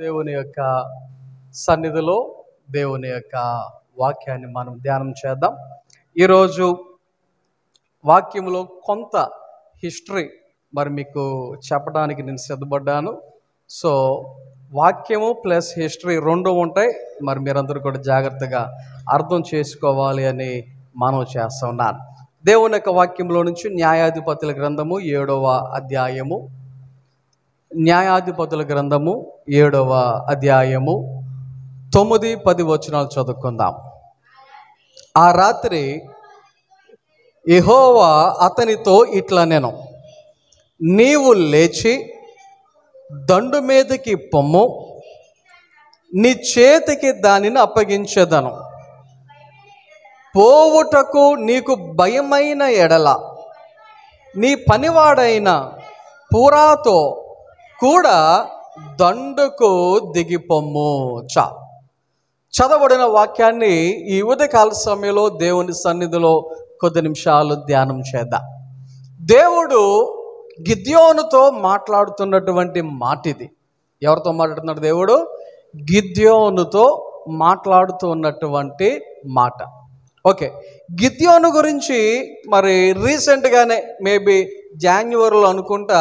దేవుని యొక్క సన్నిధిలో దేవుని యొక్క వాక్యాన్ని మనం ధ్యానం చేద్దాం. ఈరోజు వాక్యంలో కొంత హిస్టరీ మీకు చెప్పడానికి నేను సిద్ధపడ్డాను. సో వాక్యము ప్లస్ హిస్టరీ రెండు ఉంటాయి. మీరందరూ కూడా జాగ్రత్తగా అర్థం చేసుకోవాలి అని మనం చేస్తున్నాను. దేవుని యొక్క వాక్యంలో నుంచి న్యాయాధిపతుల గ్రంథము 7వ అధ్యాయము, న్యాయాధిపతుల గ్రంథము 7వ అధ్యాయము 9-10 వచనాలు చదువుకుందాం. ఆ రాత్రి యెహోవా అతనితో ఇట్లనెను, నీవు లేచి దండు మీదకి పొమ్ము, నీ చేతికి దానిని అప్పగించెదను. పోవుటకు నీకు భయమైన ఎడల నీ పనివాడైన పూరాతో కూడా దండుకు దిగిపొమ్ము. చదవబడిన వాక్యాన్ని ఈ ఉదయకాల సమయంలో దేవుని సన్నిధిలో కొద్ది నిమిషాలు ధ్యానం చేద్దాం. దేవుడు గిద్యోనుతో మాట్లాడుతున్నటువంటి మాట ఇది. ఎవరితో మాట్లాడుతున్నాడు? దేవుడు గిద్యోనుతో మాట్లాడుతూ ఉన్నటువంటి మాట. ఓకే, గిద్యోను గురించి రీసెంట్గానే మేబీ జాన్యువరిలో అనుకుంటా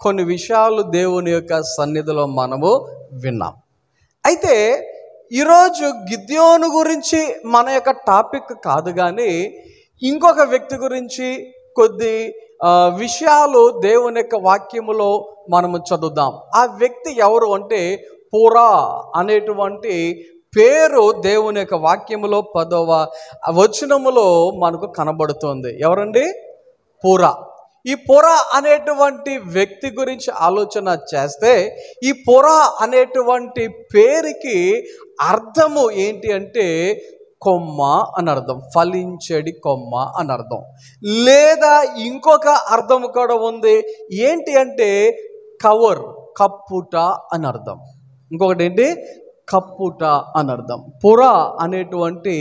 కొన్ని విషయాలు దేవుని యొక్క సన్నిధిలో మనము విన్నాం. అయితే ఈరోజు గిద్యోను గురించి మన యొక్క టాపిక్ కాదు, కానీ ఇంకొక వ్యక్తి గురించి కొద్ది విషయాలు దేవుని యొక్క వాక్యములో మనము చదువుదాం. ఆ వ్యక్తి ఎవరు అంటే పూరా అనేటువంటి పేరు దేవుని యొక్క వాక్యములో 10వ వచనములో మనకు కనబడుతుంది. ఎవరండి? పూరా. ఈ పూరా అనేటువంటి వ్యక్తి గురించి ఆలోచన చేస్తే, ఈ పూరా అనేటువంటి పేరుకి అర్థము ఏంటి అంటే కొమ్మ అని అర్థం, ఫలించేడి కొమ్మ అని అర్థం. లేదా ఇంకొక అర్థం కూడా ఉంది. ఏంటి అంటే కవర్, కప్పుట అని అర్థం. ఇంకొకటి ఏంటి? కప్పుట అని అర్థం. పురా అనేటువంటి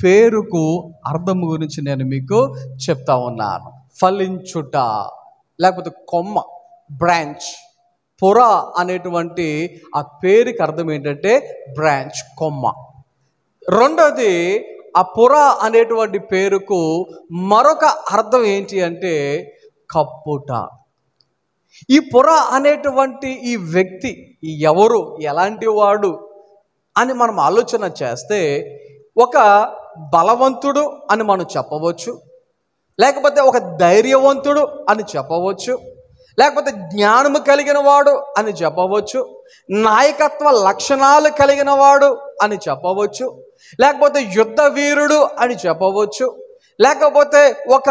పేరుకు అర్థం గురించి నేను మీకు చెప్తా ఉన్నాను. ఫలించుట లేకపోతే కొమ్మ, బ్రాంచ్. పురా అనేటువంటి ఆ పేరుకి అర్థం ఏంటంటే బ్రాంచ్, కొమ్మ. రెండోది, ఆ పురా అనేటువంటి పేరుకు మరొక అర్థం ఏంటి అంటే కప్పుట. ఈ పురా అనేటువంటి ఈ వ్యక్తి ఎవరు, ఎలాంటి వాడు అని మనం ఆలోచన చేస్తే, ఒక బలవంతుడు అని మనం చెప్పవచ్చు, లేకపోతే ఒక ధైర్యవంతుడు అని చెప్పవచ్చు, లేకపోతే జ్ఞానము కలిగిన వాడు అని చెప్పవచ్చు, నాయకత్వ లక్షణాలు కలిగిన వాడు అని చెప్పవచ్చు, లేకపోతే యుద్ధ వీరుడు అని చెప్పవచ్చు, లేకపోతే ఒక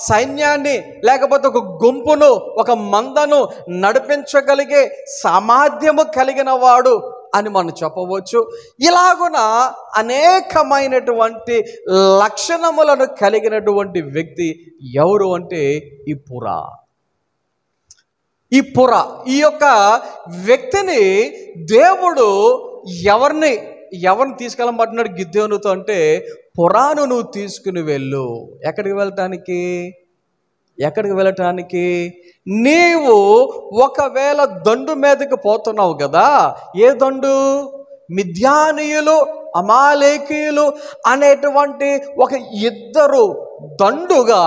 సైన్యాన్ని, లేకపోతే ఒక గుంపును, ఒక మందను నడిపించగలిగే సామర్థ్యము కలిగిన వాడు అని మనం చెప్పవచ్చు. ఇలాగున అనేకమైనటువంటి లక్షణములను కలిగినటువంటి వ్యక్తి ఎవరు అంటే ఈ పురా. ఈ పురా, ఈ యొక్క వ్యక్తిని దేవుడు ఎవరిని తీసుకెళ్ళమంటున్నాడు గిద్యోనుతో అంటే, పురాను నువ్వు తీసుకుని వెళ్ళు. ఎక్కడికి వెళ్ళటానికి? నీవు ఒకవేళ దండు మీదకి పోతున్నావు కదా, ఏ దండు? మిద్యానీయులు, అమాలేకీయులు అనేటువంటి ఒక ఇద్దరు దండుగా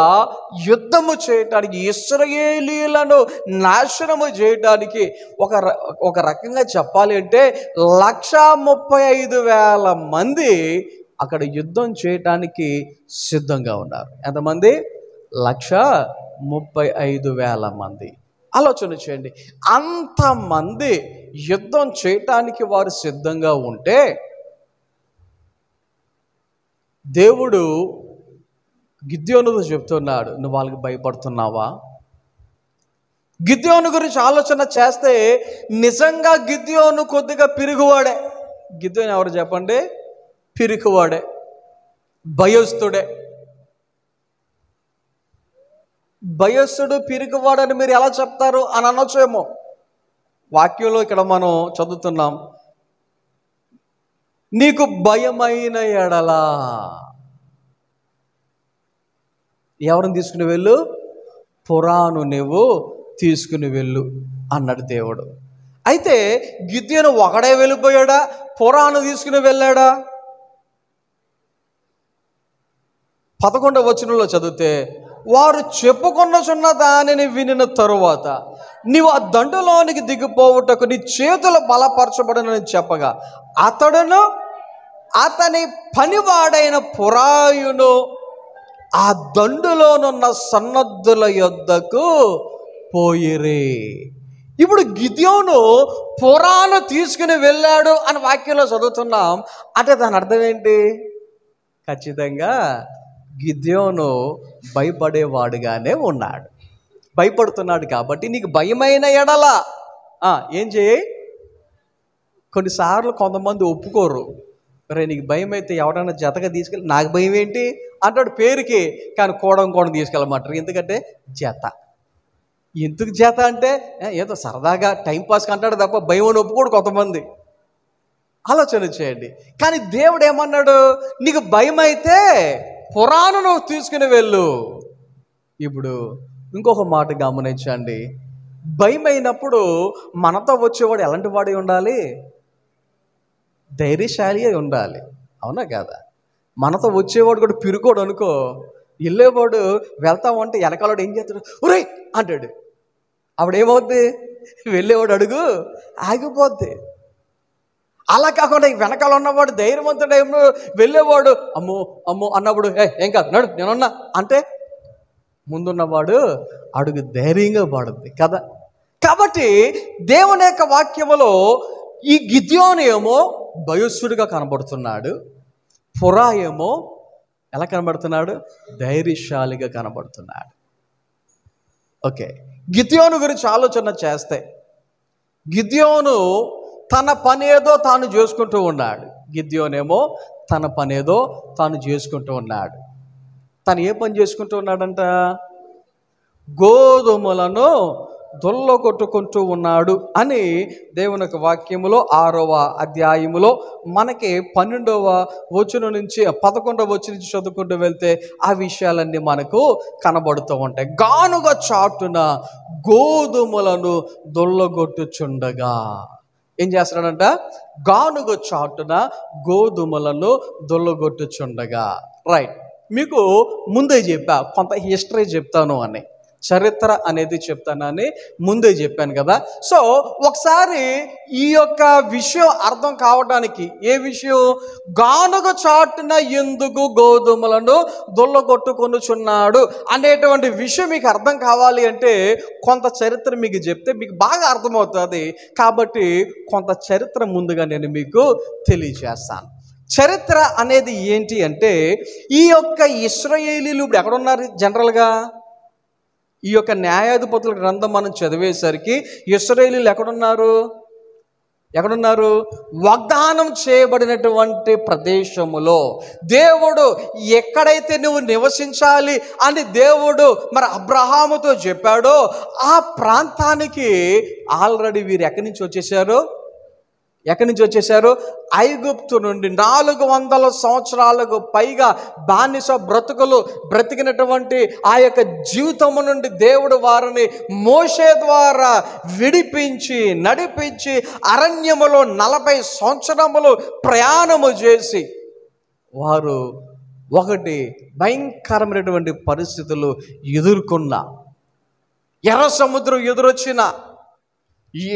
యుద్ధము చేయటానికి, ఇశ్రాయేలీయులను నాశనము చేయడానికి, ఒక రకంగా చెప్పాలి అంటే 135,000 మంది అక్కడ యుద్ధం చేయటానికి సిద్ధంగా ఉన్నారు. ఎంతమంది? 135,000 మంది. ఆలోచన చేయండి. అంతమంది యుద్ధం చేయటానికి వారు సిద్ధంగా ఉంటే, దేవుడు గిద్యోనుతో చెప్తున్నాడు, నువ్వు వాళ్ళకి భయపడుతున్నావా? గిద్యోను గురించి ఆలోచన చేస్తే నిజంగా గిద్యోను కొద్దిగా పిరుగువాడే. గిద్యోను ఎవరు చెప్పండి? పిరుగువాడే, భయస్థుడే. భయస్థుడు, పిరుగువాడని మీరు ఎలా చెప్తారు అని అనొచ్చేమో. వాక్యంలో ఇక్కడ మనం చదువుతున్నాం, నీకు భయమైన ఎడలా ఎవరిని తీసుకుని వెళ్ళు? పురాను నువ్వు తీసుకుని వెళ్ళు అన్నాడు దేవుడు. అయితే గిద్యోను ఒకడే వెళ్ళిపోయాడా, పురాను తీసుకుని వెళ్ళాడా? 11వ వచనంలో చదివితే, వారు చెప్పుకొనుచున్న దానిని వినిన తరువాత నీవు ఆ దండులోనికి దిగిపోవుటకు నీ చేతులు బలపరచబడునని చెప్పగా అతడును అతని పనివాడైన పురాయును ఆ దండులోనున్న సన్నద్ధుల యొద్దకు పోయిరి. ఇప్పుడు గిద్యోను పురాను తీసుకుని వెళ్ళాడు అని వాక్యంలో చదువుతున్నాం. అంటే దాని అర్థం ఏంటి? ఖచ్చితంగా గిద్యోను భయపడేవాడుగానే ఉన్నాడు. భయపడుతున్నాడు కాబట్టి నీకు భయమైన ఎడల ఏం చేయి? కొన్నిసార్లు కొంతమంది ఒప్పుకోరు. రే నీకు భయం అయితే ఎవరైనా జతగా తీసుకెళ్ళి, నాకు భయం ఏంటి అంటాడు పేరుకి, కానీ కోడం తీసుకెళ్ళమంటారు. ఎందుకంటే జత. ఎందుకు జత అంటే ఏదో సరదాగా టైంపాస్కి అంటాడు తప్ప భయం అని ఒప్పుకోడు కొంతమంది. ఆలోచన చేయండి. కానీ దేవుడు ఏమన్నాడు? నీకు భయం అయితే పురాను నువ్వు తీసుకుని వెళ్ళు. ఇప్పుడు ఇంకొక మాట గమనించండి. భయం అయినప్పుడు మనతో వచ్చేవాడు ఎలాంటి వాడి ఉండాలి? ధైర్యశాలి అయి ఉండాలి. అవునా కాదా? మనతో వచ్చేవాడు కూడా పిరుకోడు అనుకో, వెళ్ళేవాడు వెళ్తామంటే వెనకాలవాడు ఏం చేస్తాడు? ఒరేయ్ అంటాడు. అప్పుడేమవుద్ది? వెళ్ళేవాడు అడుగు ఆగిపోద్ది. అలా కాకుండా వెనకాల ఉన్నవాడు ధైర్యవంతుడు వెళ్ళేవాడు అమ్మో అమ్మో అన్నప్పుడు ఏం కాదు నడు నేనున్నా అంటే ముందున్నవాడు అడుగు ధైర్యంగా పడుద్ది కదా. కాబట్టి దేవుని యొక్క వాక్యములో ఈ గిద్యోను ఏమో భయస్సుడిగా కనబడుతున్నాడు, పురా ఏమో ఎలా కనబడుతున్నాడు? ధైర్యశాలిగా కనబడుతున్నాడు. ఓకే, గిద్యోను గురించి ఆలోచన చేస్తే గిద్యోను తన పనేదో తాను చేసుకుంటూ ఉన్నాడు. గిద్యోనేమో తన పనేదో తాను చేసుకుంటూ ఉన్నాడు. తను ఏ పని చేసుకుంటూ ఉన్నాడంట? గోధుమలను దొల్లగొట్టుకుంటూ ఉన్నాడు అని దేవుని యొక్క వాక్యములో 6వ అధ్యాయములో మనకి 12వ వచనం నుంచి 11వ వచనం నుంచి చదువుకుంటూ వెళ్తే ఆ విషయాలన్నీ మనకు కనబడుతూ ఉంటాయి. గానుగ చాటున గోధుమలను దొల్లగొట్టుచుండగా ఏం చేస్తున్నాడంట? గానుగ చాటున గోధుమలను దొల్లగొట్టుచుండగా. రైట్, మీకు ముందే చెప్పా కొంత హిస్టరీ చెప్తాను అని, చరిత్ర అనేది చెప్తానని ముందే చెప్పాను కదా. సో ఒకసారి ఈ యొక్క విషయం అర్థం కావడానికి, ఏ విషయం? గానుగ చాటున ఎందుకు గోధుమలను దొల్లగొట్టుకొనుచున్నాడు అనేటువంటి విషయం మీకు అర్థం కావాలి అంటే కొంత చరిత్ర మీకు చెప్తే మీకు బాగా అర్థమవుతుంది. కాబట్టి కొంత చరిత్ర ముందుగా నేను మీకు తెలియజేస్తాను. చరిత్ర అనేది ఏంటి అంటే, ఈ యొక్క ఇశ్రాయేలీలు ఇప్పుడు ఎక్కడున్నారు? జనరల్గా ఈ యొక్క న్యాయాధిపతుల గ్రంథం మనం చదివేసరికి ఇశ్రాయేలీలు ఎక్కడున్నారు? వాగ్దానం చేయబడినటువంటి ప్రదేశములో దేవుడు ఎక్కడైతే నువ్వు నివసించాలి అని దేవుడు మరి అబ్రహాముతో చెప్పాడో ఆ ప్రాంతానికి ఆల్రెడీ వీరు ఎక్కడి నుంచి వచ్చేసారు? ఐగుప్తు నుండి 400 సంవత్సరాలకు పైగా బానిస బ్రతుకులు బ్రతికినటువంటి ఆ యొక్క జీవితము నుండి దేవుడు వారిని మోషే ద్వారా విడిపించి నడిపించి అరణ్యములో 40 సంవత్సరములు ప్రయాణము చేసి వారు ఒకటి భయంకరమైనటువంటి పరిస్థితులు ఎదుర్కొన్న, ఎర్ర సముద్రం ఎదురొచ్చిన,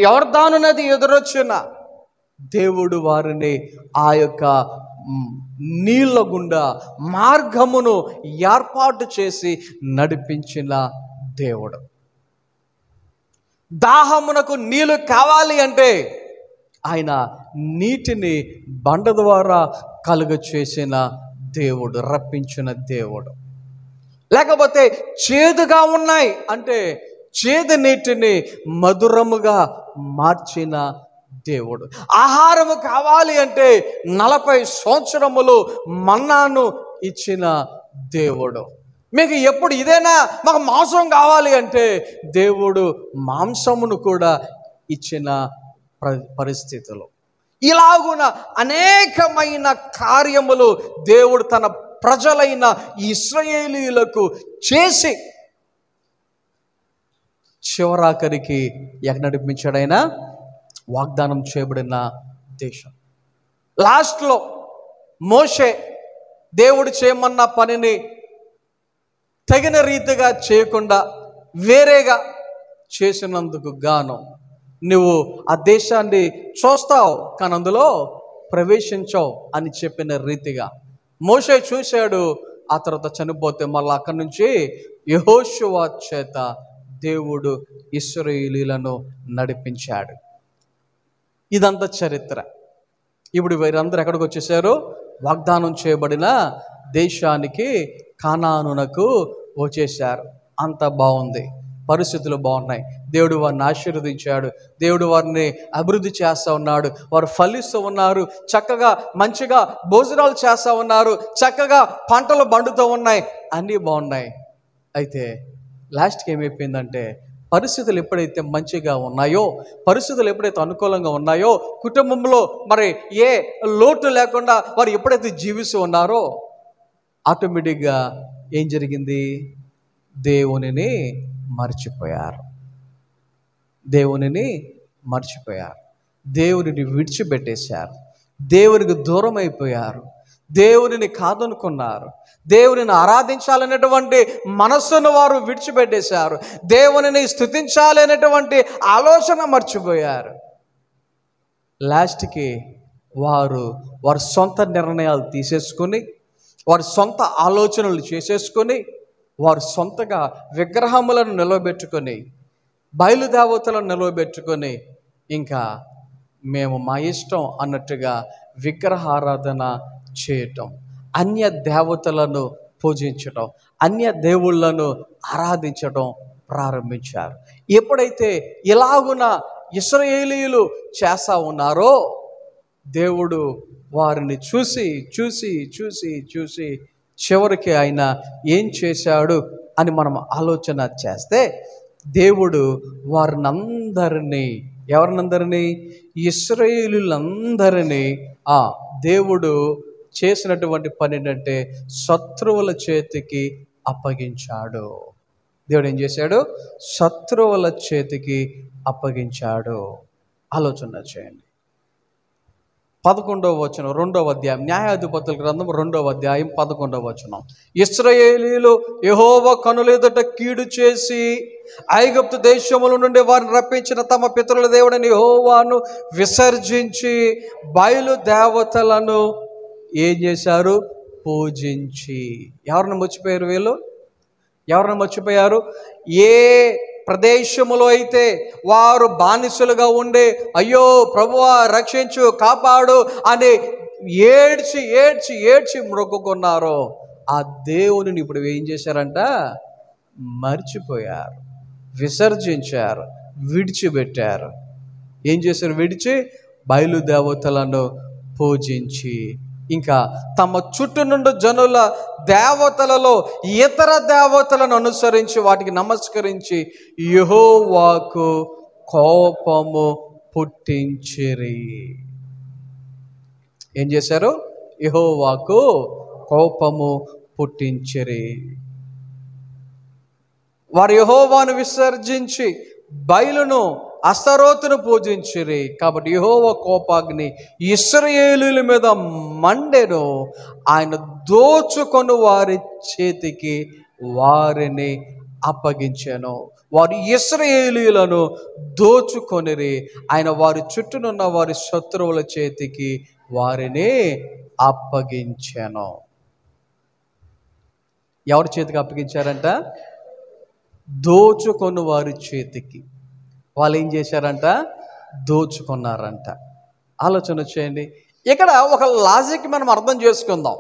యొర్దాను నది ఎదురొచ్చిన దేవుడు వారిని ఆ యొక్క నీళ్ళ గుండా మార్గమును ఏర్పాటు చేసి నడిపించిన దేవుడు. దాహమునకు నీళ్లు కావాలి అంటే ఆయన నీటిని బండ ద్వారా కలుగ చేసిన దేవుడు, రప్పించిన దేవుడు. లేకపోతే చేదుగా ఉన్నాయి అంటే చేదు నీటిని మధురముగా మార్చిన దేవుడు. ఆహారము కావాలి అంటే 40 సంవత్సరములు మన్నాను ఇచ్చిన దేవుడు. మీకు ఎప్పుడు ఇదేనా? మాకు మాంసం కావాలి అంటే దేవుడు మాంసమును కూడా ఇచ్చిన పరిస్థితులు. ఇలాగున అనేకమైన కార్యములు దేవుడు తన ప్రజలైన ఇశ్రాయేలీయులకు చేసి చివరాఖరికి ఎక్కడ నడిపించాడైనా? వాగ్దానం చేయబడిన దేశం. లాస్ట్లో మోషే దేవుడు చేయమన్న పనిని తగిన రీతిగా చేయకుండా వేరేగా చేసినందుకు గాను నువ్వు ఆ దేశాన్ని చూస్తావు కానీ అందులో ప్రవేశించవు అని చెప్పిన రీతిగా మోషే చూశాడు. ఆ తర్వాత చనిపోతే మళ్ళీ అక్కడి నుంచి యెహోషువ చేత దేవుడు ఇశ్రాయేలీయులను నడిపించాడు. ఇదంతా చరిత్ర. ఇప్పుడు వీరందరూ ఎక్కడికి వచ్చేసారు? వాగ్దానం చేయబడిన దేశానికి, కానానునకు వచ్చేసారు. అంత బాగుంది, పరిస్థితులు బాగున్నాయి. దేవుడు వారిని ఆశీర్వదించాడు, దేవుడు వారిని అభివృద్ధి చేస్తూ ఉన్నాడు, వారు ఫలిస్తూ ఉన్నారు, చక్కగా మంచిగా భోజనాలు చేస్తూ ఉన్నారు, చక్కగా పంటలు పండుతూ ఉన్నాయి, అన్నీ బాగున్నాయి. అయితే లాస్ట్కి ఏమైపోయిందంటే పరిస్థితులు ఎప్పుడైతే మంచిగా ఉన్నాయో, పరిస్థితులు ఎప్పుడైతే అనుకూలంగా ఉన్నాయో, కుటుంబంలో మరి ఏ లోటు లేకుండా వారు ఎప్పుడైతే జీవిస్తూ ఉన్నారో ఆటోమేటిక్గా ఏం జరిగింది? దేవునిని మర్చిపోయారు. దేవునిని మర్చిపోయారు, దేవునిని విడిచిపెట్టేశారు, దేవునికి దూరం అయిపోయారు, దేవునిని కాదనుకున్నారు, దేవునిని ఆరాధించాలనేటువంటి మనస్సును వారు విడిచిపెట్టేశారు, దేవునిని స్తుతించాలి అనేటువంటి ఆలోచన మర్చిపోయారు. లాస్ట్కి వారి సొంత నిర్ణయాలు తీసేసుకొని, వారి సొంత ఆలోచనలు చేసేసుకొని, వారు సొంతగా విగ్రహములను నిలవబెట్టుకొని, బయలుదేవతలను నిలవబెట్టుకొని, ఇంకా మేము మా ఇష్టం అన్నట్టుగా విగ్రహారాధన చేయటం, అన్య దేవతలను పూజించటం, అన్య దేవుళ్ళను ఆరాధించటం ప్రారంభించారు. ఎప్పుడైతే ఇలాగున ఇశ్రాయేలీయులు చేస్తూ ఉన్నారో దేవుడు వారిని చూసి చూసి చూసి చూసి చివరికి ఆయన ఏం చేశాడు అని మనం ఆలోచన చేస్తే, దేవుడు వారినందరినీ, ఎవరినందరినీ? ఇశ్రాయేలీయులందరినీ దేవుడు చేసినటువంటి పని ఏంటంటే శత్రువుల చేతికి అప్పగించాడు. దేవుడు ఏం చేశాడు? శత్రువుల చేతికి అప్పగించాడు. ఆలోచన చేయండి. 11వ వచనం, 2వ అధ్యాయం, న్యాయాధిపతుల గ్రంథం 2వ అధ్యాయం 11వ వచనం. ఇశ్రాయేలీయులు యెహోవా కనులెదుట కీడు చేసి ఐగుప్తు దేశముల నుండి వారిని రప్పించిన తమ పితరుల దేవుడైన యెహోవాను విసర్జించి బయలు దేవతలను ఏం చేశారు? పూజించి. ఎవరిని మర్చిపోయారు వీళ్ళు? ఎవరిని మర్చిపోయారు? ఏ ప్రదేశములో అయితే వారు బానిసలుగా ఉండి అయ్యో ప్రభువా రక్షించు, కాపాడు అని ఏడ్చి ఏడ్చి ఏడ్చి మొక్కుకున్నారో ఆ దేవునిని ఇప్పుడు ఏం చేశారంట? మర్చిపోయారు, విసర్జించారు, విడిచిపెట్టారు. ఏం చేశారు? విడిచి బయలుదేవతలను పూజించి, ఇంకా తమ చుట్టూ నుండి జనుల దేవతలలో ఇతర దేవతలను అనుసరించి వాటికి నమస్కరించి యెహోవాకు కోపము పుట్టించిరి. ఏం చేశారు? యెహోవాకు కోపము పుట్టించిరి. వారు యెహోవాను విసర్జించి బయలును అస్తరోతును పూజించిరి. కాబట్టి యెహోవా కోపాగ్ని ఇశ్రాయేలీయుల మీద మండెను, ఆయన దోచుకొని వారి చేతికి వారిని అప్పగించెను. వారు ఇశ్రాయేలీయులను దోచుకొనిరి, ఆయన వారి చుట్టూనున్న వారి శత్రువుల చేతికి వారిని అప్పగించెను. ఎవరి చేతికి అప్పగించారంట? దోచుకొని వారి చేతికి. వాళ్ళు ఏం చేశారంట? దోచుకున్నారంట. ఆలోచన చేయండి. ఇక్కడ ఒక లాజిక్ మనం అర్థం చేసుకుందాం,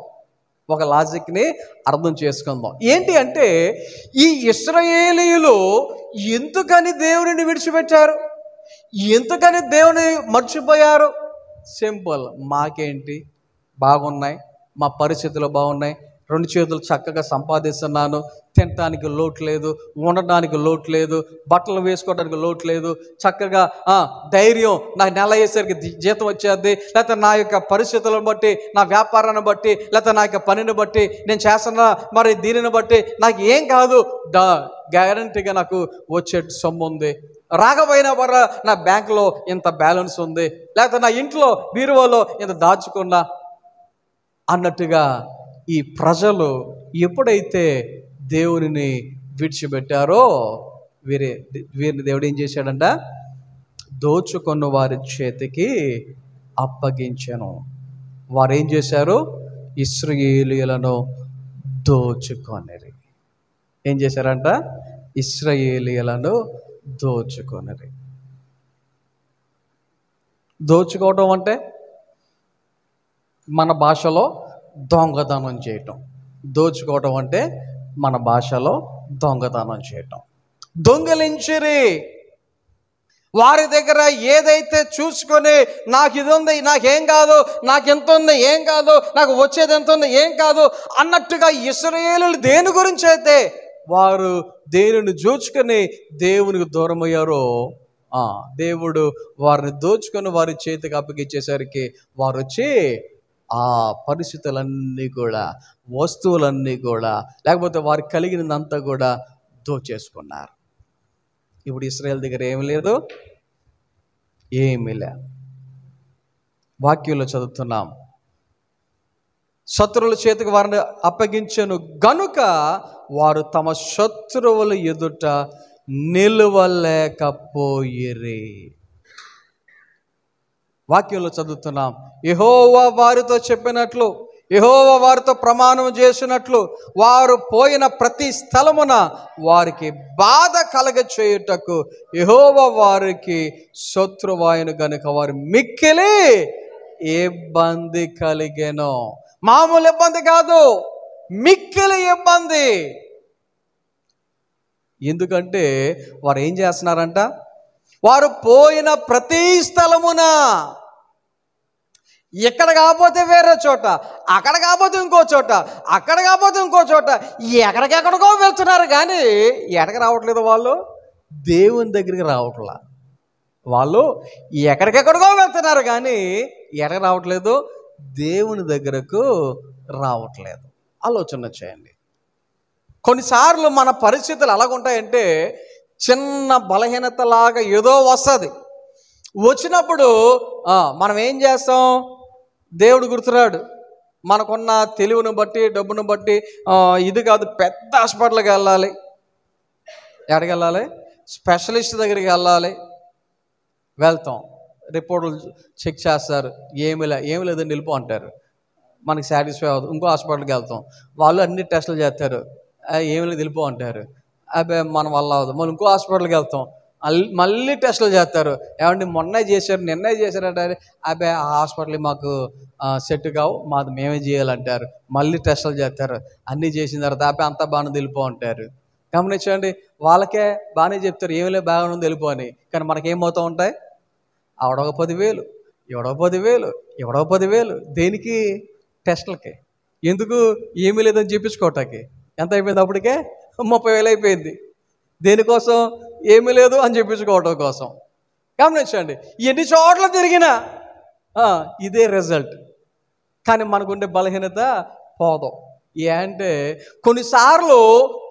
ఒక లాజిక్ని అర్థం చేసుకుందాం. ఏంటి అంటే ఈ ఇశ్రాయేలీయులు ఎందుకని దేవునిని విడిచిపెట్టారు? ఎందుకని దేవుని మర్చిపోయారు? సింపుల్, మాకేంటి, బాగున్నాయి, మా పరిస్థితులు బాగున్నాయి, 2 చేతులు చక్కగా సంపాదిస్తున్నాను, తినడానికి లోటు లేదు, ఉండడానికి లోటు లేదు, బట్టలు వేసుకోవడానికి లోటు లేదు, చక్కగా ధైర్యం, నాకు నెల అయ్యేసరికి జీతం వచ్చేది, లేకపోతే నా యొక్క పరిస్థితులను బట్టి, నా వ్యాపారాన్ని బట్టి, లేకపోతే నా యొక్క పనిని బట్టి, నేను చేస్తున్న మరి దీనిని బట్టి నాకు ఏం కాదు, గ్యారంటీగా నాకు వచ్చే సొమ్ము ఉంది, రాకపోయినా పర్రా, నా బ్యాంకులో ఇంత బ్యాలెన్స్ ఉంది, లేకపోతే నా ఇంట్లో బీరువాలో ఇంత దాచుకున్నా అన్నట్టుగా ఈ ప్రజలు ఎప్పుడైతే దేవునిని విడిచిపెట్టారో వీరిని దేవుడు ఏం చేశాడంట? దోచుకున్న వారి చేతికి అప్పగించాను. వారు ఏం చేశారు? ఇశ్రాయేలీయులను దోచుకొనిరి. ఏం చేశారంట? ఇశ్రాయేలీయులను దోచుకొనిరి. దోచుకోవడం అంటే మన భాషలో దొంగతనం చేయటం. దోచుకోవడం అంటే మన భాషలో దొంగతనం చేయటం. దొంగిలించిరి. వారి దగ్గర ఏదైతే చూసుకొని నాకు ఇది ఉంది, నాకేం కాదు, నాకు ఎంత ఉంది, ఏం కాదు, నాకు వచ్చేది ఎంత ఉంది, ఏం కాదు అన్నట్టుగా ఇశ్రాయేలీయులు దేని గురించి అయితే వారు దేనిని దోచుకొని దేవునికి దూరం అయ్యారో, దేవుడు వారిని దోచుకొని వారి చేతికి అప్పగించేసరికి వారు వచ్చి ఆ పరిస్థితులన్నీ కూడా, వస్తువులన్నీ కూడా, లేకపోతే వారికి కలిగినదంతా కూడా దోచేసుకున్నారు. ఇప్పుడు ఇశ్రాయేల్ దగ్గర ఏమీ లేదు, ఏమీ లేదు. వాక్యంలో చదువుతున్నాం, శత్రువుల చేతికి వారిని అప్పగించెను గనుక వారు తమ శత్రువుల ఎదుట నిలువలేకపోయిరి. వాక్యంలో చదువుతున్నాం, యెహోవా వారితో చెప్పినట్లు, యెహోవా వారితో ప్రమాణం చేసినట్లు వారు పోయిన ప్రతి స్థలమున వారికి బాధ కలగ చేయుటకు యెహోవా వారికి శత్రువాయును గనుక వారు మిక్కిలి ఇబ్బంది కలిగెను. మామూలు ఇబ్బంది కాదు, మిక్కిలి ఇబ్బంది. ఎందుకంటే వారు ఏం చేస్తున్నారంట? వారు పోయిన ప్రతి స్థలమున, ఎక్కడ కాకపోతే వేరే చోట, అక్కడ కాకపోతే ఇంకో చోట, అక్కడ కాకపోతే ఇంకో చోట, ఎక్కడికెక్కడికో వెళ్తున్నారు కానీ ఎక్కడికి రావట్లేదు. వాళ్ళు దేవుని దగ్గరికి రావట్లా. వాళ్ళు ఎక్కడికెక్కడికో వెళ్తున్నారు కానీ ఎక్కడికి రావట్లేదు, దేవుని దగ్గరకు రావట్లేదు. ఆలోచన చేయండి. కొన్నిసార్లు మన పరిస్థితులు ఎలాగుంటాయంటే, చిన్న బలహీనతలాగా ఏదో వస్తుంది. వచ్చినప్పుడు మనం ఏం చేస్తాం? దేవుడు గుర్తురాడు. మనకున్న తెలివిని బట్టి, డబ్బును బట్టి ఇది కాదు, పెద్ద హాస్పిటల్కి వెళ్ళాలి. ఎక్కడికి వెళ్ళాలి? స్పెషలిస్ట్ దగ్గరికి వెళ్ళాలి. వెళ్తాం, రిపోర్టులు చెక్ చేస్తారు, ఏమి లేదని నిలిపో అంటారు. మనకి సాటిస్ఫై అవ్వదు. ఇంకో హాస్పిటల్కి వెళ్తాం, వాళ్ళు అన్ని టెస్టులు చేస్తారు, ఏమి లేదు వెళ్ళిపో అంటారు. అబ్బాయి మన వల్ల అవ్వదు. మళ్ళీ ఇంకో హాస్పిటల్కి వెళ్తాం, మళ్ళీ టెస్టులు చేస్తారు. ఏమంటే మొన్నే చేశారు, నిన్నే చేశారంటారు. అబ్బాయి ఆ హాస్పిటల్ మాకు సెట్ కావు, మాది మేమే చేయాలంటారు. మళ్ళీ టెస్టులు చేస్తారు. అన్నీ చేసిన తర్వాత అబ్బాయి అంతా బాగానే వెళ్ళిపో అంటారు. గమనించండి, వాళ్ళకే బాగానే చెప్తారు, ఏమిలే బాగానే ఉంది వెళ్ళిపో అని. కానీ మనకేమవుతూ ఉంటాయి? ఆవిడొక 10,000, ఎవడో 10,000, ఎవడో 10,000. దేనికి? టెస్టులకి. ఎందుకు? ఏమీ లేదని చెప్పించుకోవటానికి. ఎంత అయిపోయింది? అప్పటికే 30,000 అయిపోయింది. దేనికోసం? ఏమీ లేదు అని చెప్పించుకోవటం కోసం. గమనించండి, ఎన్ని చోట్ల తిరిగినా ఇదే రిజల్ట్. కానీ మనకుండే బలహీనత పోదు. అంటే కొన్నిసార్లు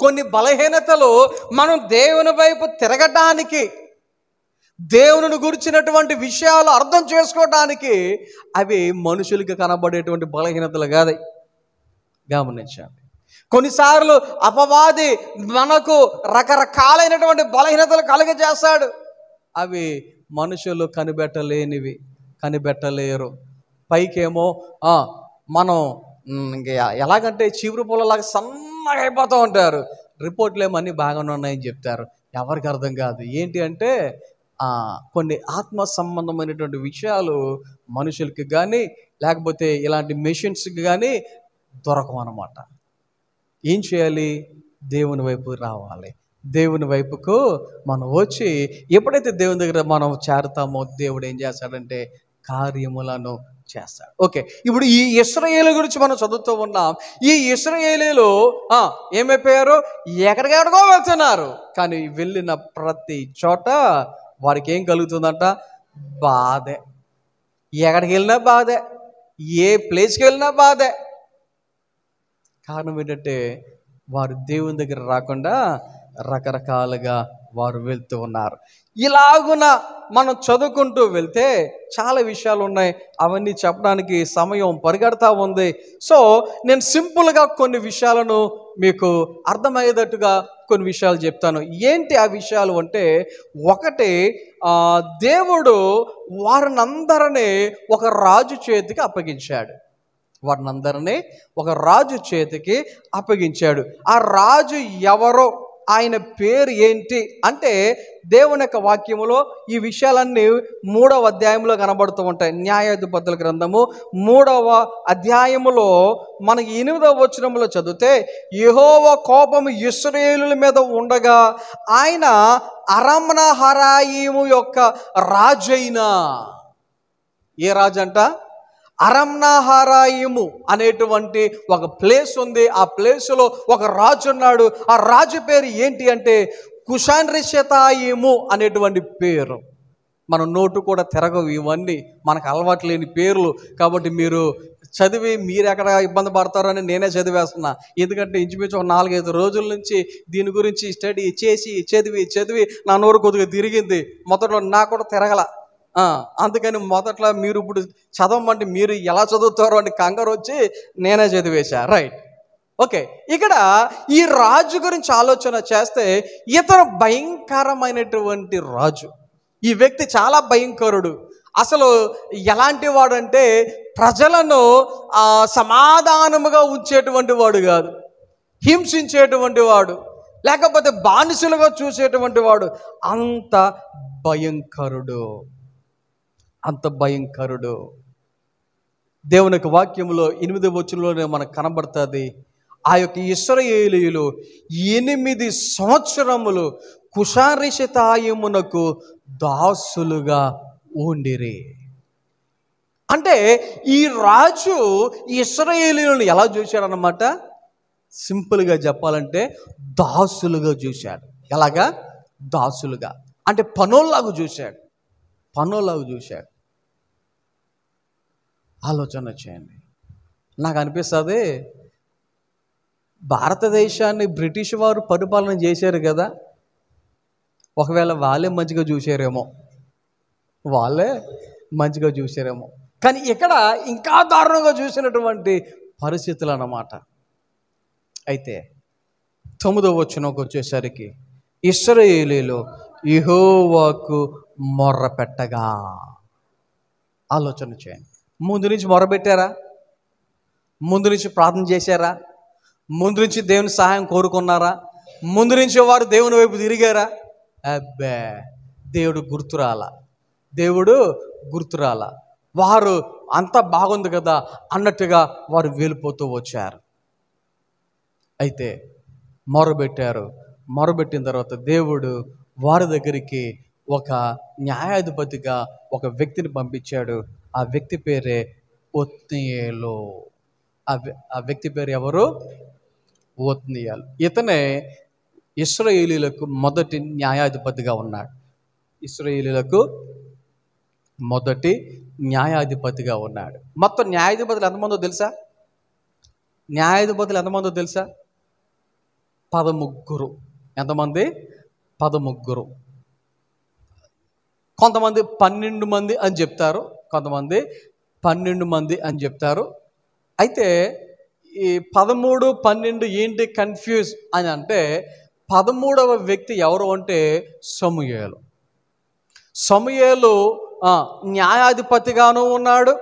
కొన్ని బలహీనతలు మనం దేవుని వైపు తిరగటానికి, దేవుని గురించినటువంటి విషయాలు అర్థం చేసుకోవటానికి అవి మనుషులకి కనబడేటువంటి బలహీనతలు కాదు. గమనించండి, కొన్నిసార్లు అపవాది మనకు రకరకాలైనటువంటి బలహీనతలు కలుగజేస్తాడు. అవి మనుషులు కనిపెట్టలేరు. పైకేమో మనం ఎలాగంటే చీపురు పూలలాగా సన్నగా అయిపోతూ ఉంటారు. రిపోర్ట్లు ఏమో అన్నీ బాగానే ఉన్నాయని చెప్తారు. ఎవరికి అర్థం కాదు. ఏంటి అంటే కొన్ని ఆత్మ సంబంధమైనటువంటి విషయాలు మనుషులకి కానీ, లేకపోతే ఇలాంటి మెషిన్స్కి కానీ దొరకవు అన్నమాట. ఏం చేయాలి? దేవుని వైపు రావాలి. దేవుని వైపుకు మనం వచ్చి ఎప్పుడైతే దేవుని దగ్గర మనం చేరుతామో దేవుడు ఏం చేస్తాడంటే కార్యములను చేస్తాడు. ఓకే, ఇప్పుడు ఈ ఇశ్రాయేలు గురించి మనం చదువుతూ ఉన్నాం. ఈ ఇశ్రాయేలీలు ఏమైపోయారు? ఎక్కడికెక్కడికో వెళ్తున్నారు. కానీ వెళ్ళిన ప్రతి చోట వారికి ఏం కలుగుతుందంట? బాధే. ఎక్కడికి వెళ్ళినా బాధే, ఏ ప్లేస్కి వెళ్ళినా బాధే. కారణం ఏంటంటే వారు దేవుని దగ్గర రాకుండా రకరకాలుగా వారు వెళ్తూ ఉన్నారు. ఇలాగున మనం చదువుకుంటూ వెళ్తే చాలా విషయాలు ఉన్నాయి. అవన్నీ చెప్పడానికి సమయం పరిగెడతా ఉంది. సో నేను సింపుల్గా కొన్ని విషయాలను మీకు అర్థమయ్యేటట్టుగా కొన్ని విషయాలు చెప్తాను. ఏంటి ఆ విషయాలు అంటే, ఒకటి, దేవుడు వారినందరినీ ఒక రాజు చేతికి అప్పగించాడు. వారినందరినీ ఒక రాజు చేతికి అప్పగించాడు. ఆ రాజు ఎవరో, ఆయన పేరు ఏంటి అంటే, దేవుని యొక్క వాక్యములో ఈ విషయాలన్నీ 3వ అధ్యాయంలో కనబడుతూ ఉంటాయి. న్యాయాధిపతుల గ్రంథము 3వ అధ్యాయములో మనకి 8వ వచనంలో చదివితే, యెహోవా కోపము ఇశ్రాయేలుల మీద ఉండగా ఆయన అరమ్నహరాయిము యొక్క రాజైన, ఏ రాజు అంట? అరమ్నహరాయిము అనేటువంటి ఒక ప్లేస్ ఉంది. ఆ ప్లేసులో ఒక రాజు ఉన్నాడు. ఆ రాజు పేరు ఏంటి అంటే కుషాన్రిషతాయిము అనేటువంటి పేరు. మన నోటు కూడా తిరగవు ఇవన్నీ, మనకు అలవాటు లేని పేర్లు. కాబట్టి మీరు చదివి మీరు ఎక్కడ ఇబ్బంది పడతారని నేనే చదివేస్తున్నా. ఎందుకంటే ఇంచుమించు ఒక 4-5 రోజుల నుంచి దీని గురించి స్టడీ చేసి చదివి నా నోరు కొద్దిగా తిరిగింది. మొదట్లో నాకు కూడా తిరగల. అందుకని మొదట్లో మీరు ఇప్పుడు చదవమంటే మీరు ఎలా చదువుతారో అని కంగారు వచ్చి నేనే చదివేశా. Right, okay. ఇక్కడ ఈ రాజు గురించి ఆలోచన చేస్తే, ఇతను భయంకరమైనటువంటి రాజు. ఈ వ్యక్తి చాలా భయంకరుడు. అసలు ఎలాంటి వాడంటే, ప్రజలను సమాధానముగా ఉంచేటువంటి వాడు కాదు, హింసించేటువంటి వాడు, లేకపోతే బానిసలుగా చూసేటువంటి వాడు. అంత భయంకరుడు, అంత భయంకరుడు. దేవుని యొక్క వాక్యంలో 8వ వచనంలోనే మనకు కనబడుతుంది, ఆ యొక్క ఇశ్రాయేలీయులు 8 సంవత్సరములు కుషాన్రిషతాయిమునకు దాసులుగా ఉండిరి. అంటే ఈ రాజు ఇశ్రాయేలీయులను ఎలా చూశాడన్నమాట? సింపుల్గా చెప్పాలంటే దాసులుగా చూశాడు. ఎలాగా? దాసులుగా అంటే పనోల్లాగా చూశాడు, పనోల్లాగా చూశాడు. ఆలోచన చేయండి. నాకు అనిపిస్తుంది, భారతదేశాన్ని బ్రిటిష్ వారు పరిపాలన చేశారు కదా, ఒకవేళ వాళ్ళే మంచిగా చూశారేమో, కానీ ఇక్కడ ఇంకా దారుణంగా చూసినటువంటి పరిస్థితులు అన్నమాట. అయితే 9వ వచనంకి వచ్చేసరికి, ఇశ్రాయేలీయులు యెహోవాకు మొర్ర పెట్టగా. ఆలోచన చేయండి. ముందు నుంచి మొరబెట్టారా? ముందు నుంచి ప్రార్థన చేశారా? ముందు నుంచి దేవుని సహాయం కోరుకున్నారా? ముందు నుంచి వారు దేవుని వైపు తిరిగారా? అబ్బే, దేవుడు గుర్తురాల. వారు అంతా బాగుంది కదా అన్నట్టుగా వారు వెళ్ళిపోతూ వచ్చారు. అయితే మొరబెట్టిన తర్వాత దేవుడు వారి దగ్గరికి ఒక న్యాయాధిపతిగా ఒక వ్యక్తిని పంపించాడు. ఆ వ్యక్తి పేరే ఒత్నీయేలు. ఆ వ్యక్తి పేరు ఎవరు? ఒత్నీయేలు. ఇతనే ఇశ్రాయేలీయులకు మొదటి న్యాయాధిపతిగా ఉన్నాడు. ఇశ్రాయేలీయులకు మొదటి న్యాయాధిపతిగా ఉన్నాడు. మొత్తం న్యాయాధిపతులు ఎంతమందో తెలుసా? 13. ఎంతమంది? 13. కొంతమంది 12 మంది అని చెప్తారు, కొంతమంది 12 మంది అని చెప్తారు. అయితే ఈ 13, 12 ఏంటి కన్ఫ్యూజ్ అని అంటే, 13వ వ్యక్తి ఎవరు అంటే సమూయేలు న్యాయాధిపతిగాను ఉన్నాడు,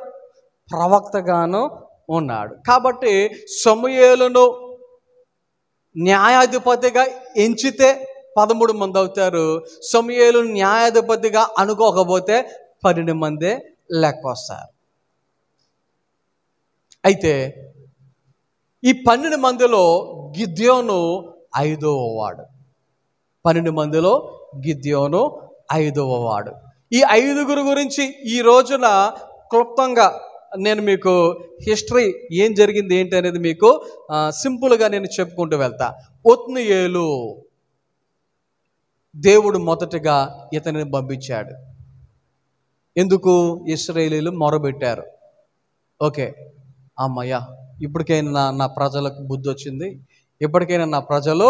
ప్రవక్తగాను ఉన్నాడు. కాబట్టి సమూయేలును న్యాయాధిపతిగా ఎంచితే 13 మంది అవుతారు. సమూయేలు న్యాయాధిపతిగా అనుకోకపోతే 12 మందే లెక్క వస్తారు. అయితే ఈ 12 మందిలో గిద్యోను 5వ వాడు. 12 మందిలో గిద్యోను 5వ వాడు. ఈ 5గురు గురించి ఈ రోజున క్లుప్తంగా నేను మీకు హిస్టరీ ఏం జరిగింది ఏంటి అనేది మీకు సింపుల్గా నేను చెప్పుకుంటూ వెళ్తా. ఒత్నీయేలు, దేవుడు మొదటగా ఇతనిని పంపించాడు. ఎందుకు? ఇశ్రాయేలీయులు మొరబెట్టారు. ఓకే, అమ్మయ్య, ఇప్పటికైనా నా ప్రజలకు బుద్ధి వచ్చింది, ఇప్పటికైనా నా ప్రజలు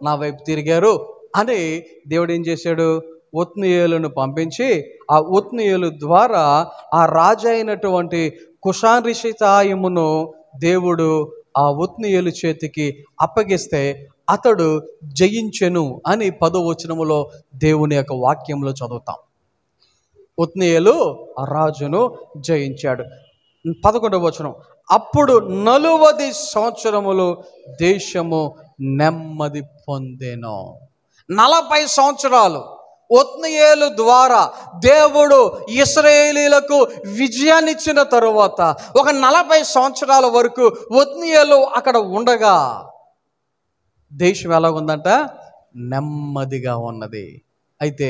నా వైపు తిరిగారు అని దేవుడు ఏం చేశాడు? ఒత్నియేలును పంపించి ఆ ఒత్నియేలు ద్వారా ఆ రాజు అయినటువంటి కుషాన్ రిషితాయిమును దేవుడు ఆ ఒత్నియేలు చేతికి అప్పగిస్తే అతడు జయించెను అని 10వ వచనములో దేవుని యొక్క వాక్యంలో చదువుతాం. ఒత్నియేలు ఆ రాజును జయించాడు. 11వ వచనం, అప్పుడు 40 సంవత్సరములు దేశము నెమ్మది పొందెను. 40 సంవత్సరాలు ఒత్నియేలు ద్వారా దేవుడు ఇశ్రాయేలీయులకు విజయాన్ని ఇచ్చిన తరువాత ఒక 40 సంవత్సరాల వరకు ఒత్నియేలు అక్కడ ఉండగా దేశం ఎలా ఉందంట? నెమ్మదిగా ఉన్నది. అయితే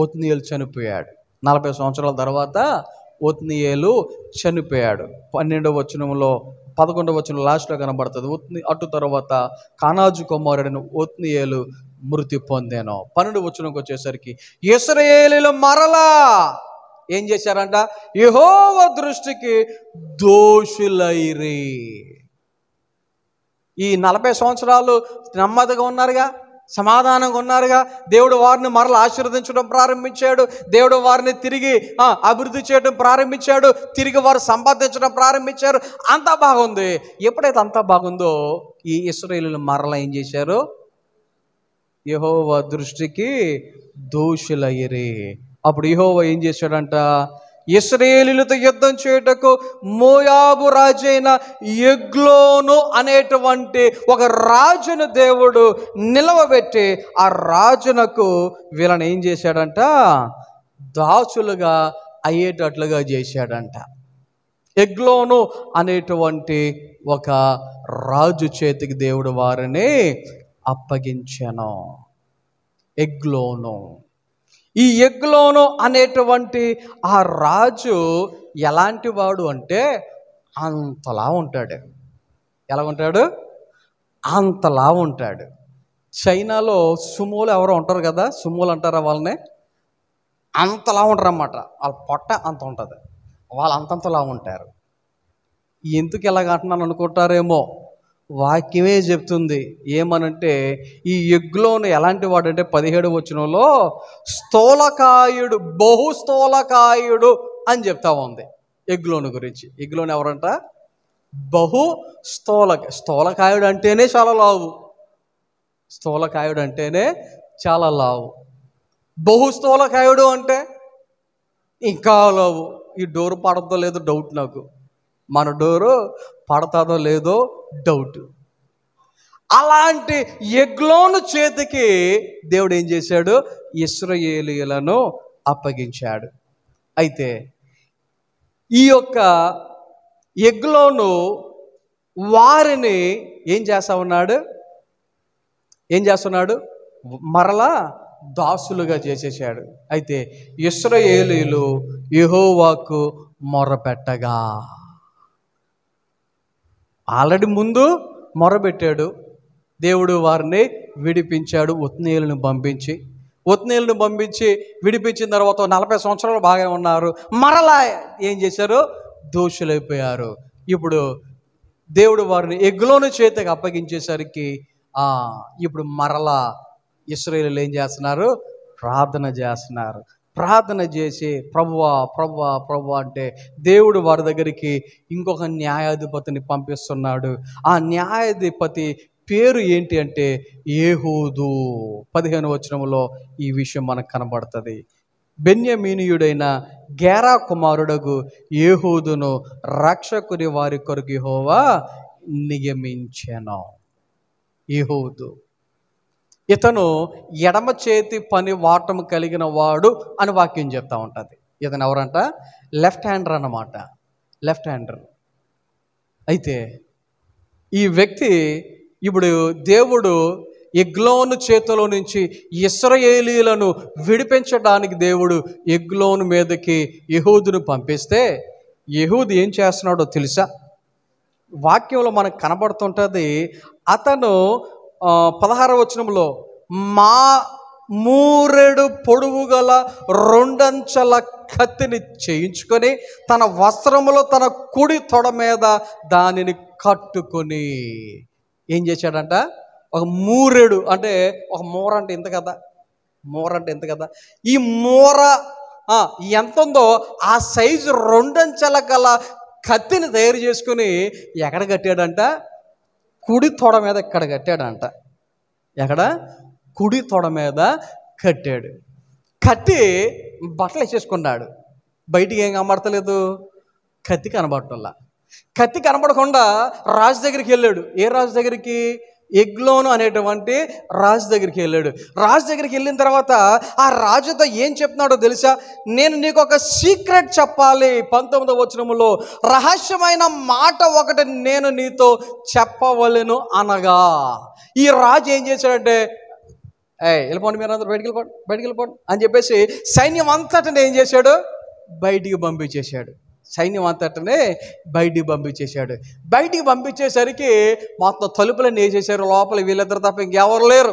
ఒత్నియేలు చనిపోయాడు. 40 సంవత్సరాల తర్వాత ఒత్నియేలు చనిపోయాడు. 12వ వచనంలో 11వ వచనం లాస్ట్లో కనబడుతుంది. అటు తర్వాత కానాజు కుమారుడైన ఒత్నియేలు మృతి పొందాను. 12వ వచనంకి వచ్చేసరికి ఇశ్రాయేలీయులు మరలా ఏం చేశారంట? యెహోవా దృష్టికి దోషులైరి. ఈ 40 సంవత్సరాలు నెమ్మదిగా ఉన్నారుగా, సమాధానంగా ఉన్నారుగా. దేవుడు వారిని మరలా ఆశీర్వదించడం ప్రారంభించాడు. దేవుడు వారిని తిరిగి అభివృద్ధి చేయడం ప్రారంభించాడు. తిరిగి వారు సంపాదించడం ప్రారంభించారు. అంతా బాగుంది. ఎప్పుడైతే అంతా బాగుందో ఈ ఇశ్రాయేలీయులు మరలా ఏం చేశారు? యెహోవా దృష్టికి దోషులయ్యిరి. అప్పుడు యెహోవా ఏం చేశాడంట? ఇశ్రాయేలీయులతో యుద్ధం చేయుటకు మోయాబు రాజైన ఎగ్లోను అనేటువంటి ఒక రాజును దేవుడు నిలవబెట్టి ఆ రాజునకు వీళ్ళని ఏం చేశాడంట? దాసులుగా అయ్యేటట్లుగా చేశాడంట. ఎగ్లోను అనేటువంటి ఒక రాజు చేతికి దేవుడు వారిని అప్పగించాను. ఎగ్లోను. ఈ ఎగ్లోను అనేటువంటి ఆ రాజు ఎలాంటి వాడు అంటే అంతలా ఉంటాడు. ఎలా ఉంటాడు? అంతలా ఉంటాడు. చైనాలో సుమోలు ఎవరో ఉంటారు కదా, సుమోలు అంటారా వాళ్ళని? అంతలా ఉంటారు అన్నమాట. వాళ్ళ పొట్ట అంత ఉంటుంది, వాళ్ళు అంతంతలా ఉంటారు. ఎందుకు ఎలాగ అంటున్నాను అనుకుంటారేమో, వాక్యమే చెప్తుంది. ఏమనంటే ఈ ఎగ్లోను ఎలాంటి వాడు అంటే 17వ వచనంలో స్థూలకాయుడు, బహుస్థూలకాయుడు అని చెప్తా ఉంది ఎగ్లోను గురించి. ఎగ్లోను ఎవరంట? స్థూలకాయుడు అంటేనే చాలా లావు. స్థూలకాయుడు అంటేనే చాలా లావు. బహుస్థూలకాయుడు అంటే ఇంకా లావు. ఈ డోరు పడదో లేదో డౌట్ నాకు. మన డోరు పడతాదో లేదో డౌట్. అలాంటి ఎగ్లోను చేతికి దేవుడు ఏం చేశాడు? ఇశ్రాయేలీయులను అప్పగించాడు. అయితే ఈ యొక్క ఎగ్లోను వారిని ఏం చేస్తున్నాడు? మరలా దాసులుగా చేసేసాడు. అయితే ఇశ్రాయేలీయులు యెహోవాకు మొరపెట్టగా, ఆల్రెడీ ముందు మొరబెట్టాడు, దేవుడు వారిని విడిపించాడు. ఒత్నియేలును పంపించి విడిపించిన తర్వాత 40 సంవత్సరాలు బాగా ఉన్నారు. మరలా ఏం చేశారు? దోషులైపోయారు. ఇప్పుడు దేవుడు వారిని ఎగ్లోను చేతికి అప్పగించేసరికి ఇప్పుడు మరలా ఇశ్రాయేలీయులు ఏం చేస్తున్నారు? ప్రార్థన చేసి ప్రభువా ప్రభువా ప్రభువా అంటే దేవుడు వారి దగ్గరికి ఇంకొక న్యాయాధిపతిని పంపిస్తున్నాడు. ఆ న్యాయాధిపతి పేరు ఏంటి అంటే ఏహూదు. 15వ వచనంలో ఈ విషయం మనకు కనబడుతుంది. బెన్యామీనీయుడైన గేరా కుమారుడగు ఏహూదును రక్షకుని వారి కొరకు యెహోవా నియమించెను. ఏహూదు ఇతను ఎడమ చేతి పని వాటము కలిగిన వాడు అని వాక్యం చెప్తా ఉంటుంది. ఇతను ఎవరంట? లెఫ్ట్ హ్యాండర్ అన్నమాట. Left hander. అయితే ఈ వ్యక్తి ఇప్పుడు దేవుడు ఎగ్లోను చేతిలో నుంచి ఇశ్రాయేలీయులను విడిపించడానికి దేవుడు ఎగ్లోను మీదకి యెహూదును పంపిస్తే యెహూదు ఏం చేస్తున్నాడో తెలుసా? వాక్యంలో మనకు కనబడుతుంటుంది. అతను 16వ వచనంలో మా మూరెడు పొడువు గల 2 అంచెల కత్తిని చేయించుకొని తన వస్త్రములో తన కుడి తొడ మీద దానిని కట్టుకొని ఏం చేశాడంట? ఒక మూరెడు అంటే ఒక మూర అంటే ఇంత కదా, మూర అంటే ఎంత కదా, ఈ మూర ఎంత ఉందో ఆ సైజు 2 అంచెల గల కత్తిని తయారు చేసుకుని ఎక్కడ కట్టాడంట? కుడి తొడ మీద ఇక్కడ కట్టాడంట. ఎక్కడ? కుడి తొడ మీద కట్టాడు. కట్టి బట్టలు వేసేసుకున్నాడు. బయటికి ఏం కనబడతలేదు, కత్తి కనబడటంలా. కత్తి కనబడకుండా రాజు దగ్గరికి వెళ్ళాడు. ఏ రాజు దగ్గరికి? ఎగ్లోను అనేటువంటి రాజు దగ్గరికి వెళ్ళాడు. రాజు దగ్గరికి వెళ్ళిన తర్వాత ఆ రాజుతో ఏం చెప్తున్నాడో తెలుసా? నేను నీకు ఒక సీక్రెట్ చెప్పాలి. 19వ వచనములో రహస్యమైన మాట ఒకటి నేను నీతో చెప్పవలెను అనగా, ఈ రాజు ఏం చేశాడంటే, వెళ్ళిపోండి, మీరు అందరూ బయటికి వెళ్ళిపోండి అని చెప్పేసి సైన్యం అంతటనే ఏం చేశాడు? బయటికి పంపించేశాడు. సైన్యం అంతటనే బయటికి పంపించేశాడు. బయటికి పంపించేసరికి మొత్తం తలుపులన్నీ వేసేసారు. లోపల వీళ్ళిద్దరు తప్ప ఇంకెవరు లేరు.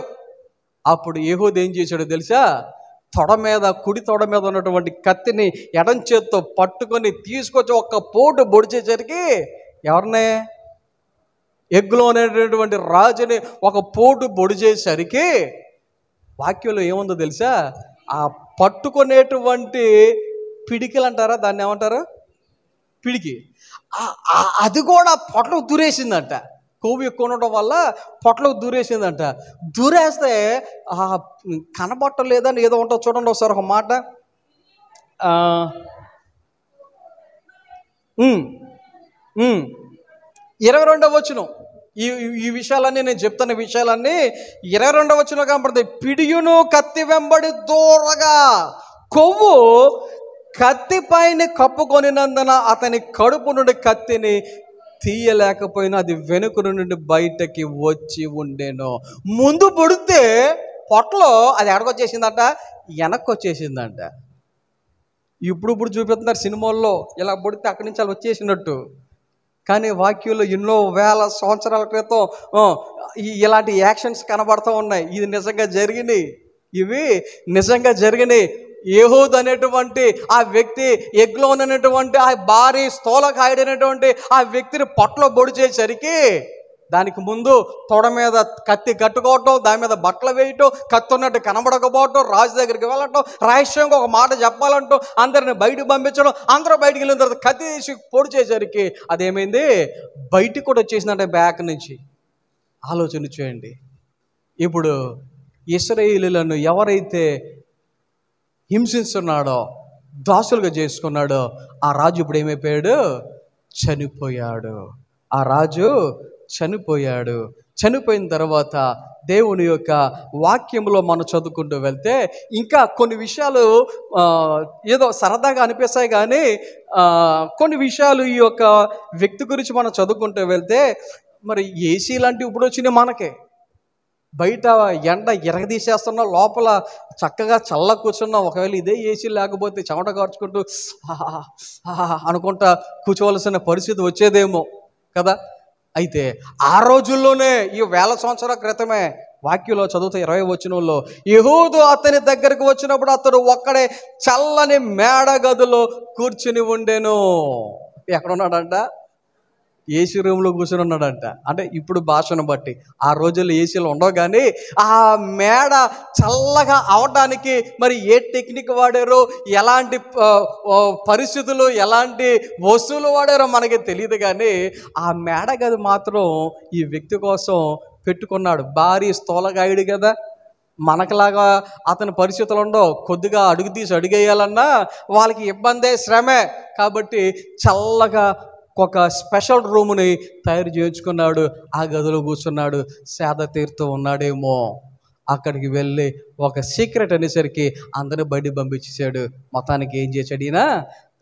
అప్పుడు యెహూదా ఏం చేశాడో తెలుసా? తొడ మీద, కుడి తొడ మీద ఉన్నటువంటి కత్తిని ఎడం చేత్తో పట్టుకొని తీసుకొచ్చి ఒక్క పోటు పొడిచేసరికి ఎవరినే? ఎగ్లో అనేటటువంటి రాజుని ఒక పోటు పొడిచేసరికి వాక్యంలో ఏముందో తెలుసా? ఆ పట్టుకునేటువంటి పిడికిలు అంటారా, దాన్ని ఏమంటారు? పిడికి. అది కూడా పొట్లకు దూరేసిందంట. కొవ్వు ఎక్కువ ఉండటం వల్ల పొట్లకు దూరేసిందంట. దూరేస్తే కనబట్టలేదని ఏదో ఉంటుంది చూడండి ఒకసారి ఒక మాట. 22వ వచనం. ఈ విషయాలన్నీ నేను చెప్తున్న విషయాలన్నీ 22వ వచనంలో కనపడతాయి. పిడియును కత్తి వెంబడి దూరగా కొవ్వు కత్తి పైన కప్పుకొనినందున అతని కడుపు నుండి కత్తిని తీయలేకపోయినా అది వెనుక నుండి బయటకి వచ్చి ఉండేను. ముందు పొడితే పొట్టలో అది ఎక్కడికొచ్చేసిందంట? వెనక్కి వచ్చేసిందంట. ఇప్పుడు చూపిస్తున్నారు సినిమాల్లో, ఇలా పొడితే అక్కడి నుంచి అలా వచ్చేసినట్టు. కానీ వాక్యంలో ఎన్నో వేల సంవత్సరాల క్రితం ఇలాంటి యాక్షన్స్ కనబడుతూ ఉన్నాయి. ఇది నిజంగా జరిగినాయి. ఇవి నిజంగా జరిగినాయి. యెహూదా అనేటువంటి ఆ వ్యక్తి, ఎగ్లోన్ అనేటువంటి ఆ భారీ స్థూలకాయుడు అనేటువంటి ఆ వ్యక్తిని పొట్టలో పొడి చేసరికి దానికి ముందు తొడ మీద కత్తి కట్టుకోవటం, దాని మీద బట్టలు వేయటం, కత్తి ఉన్నట్టు కనబడకపోవటం, రాజు దగ్గరికి వెళ్ళటం, రహస్యంగా ఒక మాట చెప్పాలంటూ అందరిని బయటకు పంపించడం, అందరూ బయటికి వెళ్ళిన తర్వాత కత్తి తీసి పొడి చేసరికి అదేమైంది? బయటికి కూడా వచ్చేసిందంటే బ్యాక్ నుంచి. ఆలోచన చేయండి. ఇప్పుడు ఇశ్రాయేలీయులను ఎవరైతే హింసిస్తున్నాడో, దాసులుగా చేసుకున్నాడో ఆ రాజు ఇప్పుడు ఏమైపోయాడు? చనిపోయాడు. ఆ రాజు చనిపోయాడు. చనిపోయిన తర్వాత దేవుని యొక్క వాక్యంలో మనం చదువుకుంటూ వెళ్తే ఇంకా కొన్ని విషయాలు ఏదో సరదాగా అనిపిస్తాయి. కానీ కొన్ని విషయాలు ఈ యొక్క వ్యక్తి గురించి మనం చదువుకుంటూ వెళ్తే, మరి ఏసీ లాంటివి ఇప్పుడు వచ్చినాయి మనకే. బయట ఎండ ఎరగదీసేస్తున్నా, లోపల చక్కగా చల్ల కూర్చున్నాం. ఒకవేళ ఇదే ఏసీ లేకపోతే చెమట కార్చుకుంటూ అనుకుంటా కూర్చోవలసిన పరిస్థితి వచ్చేదేమో కదా. అయితే ఆ రోజుల్లోనే, ఈ వేల సంవత్సరాల క్రితమే వాక్యంలో చదువుతా 20వ వచనంలో, యెహూదా అతని దగ్గరకు వచ్చినప్పుడు అతడు ఒక్కడే చల్లని మేడ గదిలో కూర్చుని ఉండెను. ఎక్కడున్నాడంట? ఏసీ రూమ్లో కూర్చొని ఉన్నాడంట. అంటే ఇప్పుడు భాషను బట్టి, ఆ రోజుల్లో ఏసీలు ఉండవు. కానీ ఆ మేడ చల్లగా అవడానికి మరి ఏ టెక్నిక్ వాడారో, ఎలాంటి పరిస్థితులు, ఎలాంటి వస్తువులు వాడారో మనకి తెలియదు. కానీ ఆ మేడ గది మాత్రం ఈ వ్యక్తి కోసం పెట్టుకున్నాడు. భారీ స్థూలకాయుడు కదా, మనకులాగా అతని పరిస్థితులు ఉండవు. కొద్దిగా అడుగు తీసి అడుగేయాలన్నా వాళ్ళకి ఇబ్బందే, శ్రమే. కాబట్టి చల్లగా ఒక స్పెషల్ రూమ్ని తయారు చేయించుకున్నాడు. ఆ గదిలో కూర్చున్నాడు, సేద తీరుతూ ఉన్నాడేమో. అక్కడికి వెళ్ళి ఒక సీక్రెట్ అనేసరికి అందరిని బయటికి పంపించేశాడు. మొత్తానికి ఏం చేశాడు? ఈయన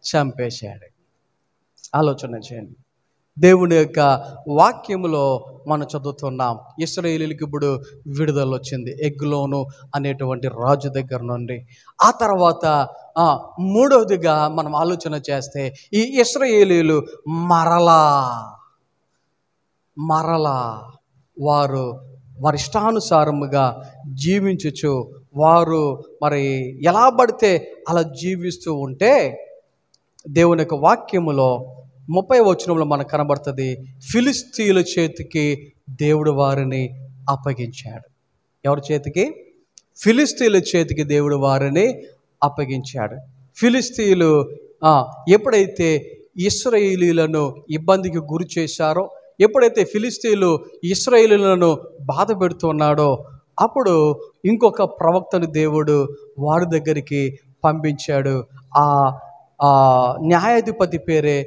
చంపేశాడు. ఆలోచన చేయండి. దేవుని యొక్క వాక్యములో మనం చదువుతున్నాం, ఇశ్రాయేలీయులకు ఇప్పుడు విడుదల వచ్చింది ఎగ్లోను అనేటువంటి రాజు దగ్గర నుండి. ఆ తర్వాత మూడవదిగా మనం ఆలోచన చేస్తే, ఈ ఇశ్రాయేలీయులు మరలా వారు వారి ఇష్టానుసారముగా జీవించుచు, వారు మరి ఎలా పడితే అలా జీవిస్తూ ఉంటే, దేవుని యొక్క వాక్యములో 30వ వచనంలో మనకు కనబడుతుంది, ఫిలిష్తీయుల చేతికి దేవుడు వారిని అప్పగించాడు. ఎవరి చేతికి? ఫిలిస్తీన్ల చేతికి దేవుడు వారిని అప్పగించాడు. ఫిలిస్తీన్లు ఎప్పుడైతే ఇశ్రాయేలీయులను ఇబ్బందికి గురి చేశారో, ఎప్పుడైతే ఫిలిస్తీన్లు ఇశ్రాయేలీయులను బాధ పెడుతున్నాడో, అప్పుడు ఇంకొక ప్రవక్తను దేవుడు వారి దగ్గరికి పంపించాడు. ఆ న్యాయాధిపతి పేరే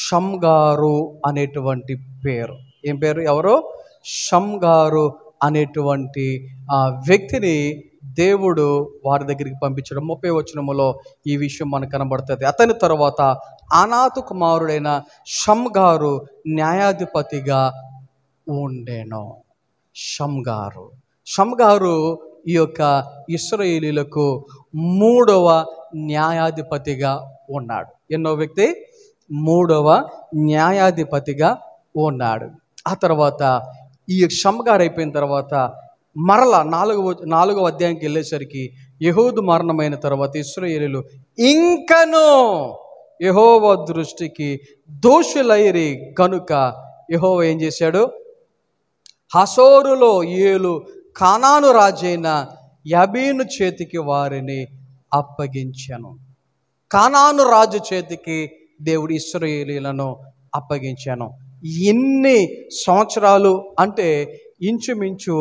షమ్గారు అనేటువంటి పేరు. ఏం పేరు? ఎవరో షమ్గారు అనేటువంటి వ్యక్తిని దేవుడు వారి దగ్గరికి పంపించడం 30వ వచనములో ఈ విషయం మనకు కనబడుతుంది. అతని తర్వాత అనాతు కుమారుడైన షమ్గారు న్యాయాధిపతిగా ఉండెను. షమ్గారు ఈ యొక్క ఇశ్రాయేలీయులకు 3వ న్యాయాధిపతిగా ఉన్నాడు. ఎన్నో వ్యక్తి? 3వ న్యాయాధిపతిగా ఉన్నాడు. ఆ తర్వాత ఈ షమ్గారు అయిపోయిన తర్వాత మరలా 4వ అధ్యాయంకి వెళ్ళేసరికి యెహూదు మరణమైన తర్వాత ఇశ్రాయేలీయులు ఇంకనూ యెహోవా దృష్టికి దోషులైరి కనుక యెహోవా ఏం చేశాడు? హసోరులో ఏలు కానాను రాజైన యాబీను చేతికి వారిని అప్పగించాను. కానాను రాజు చేతికి దేవుడు ఇశ్రాయేలీయులను అప్పగించాను. ఎన్ని సంవత్సరాలు అంటే ఇంచుమించు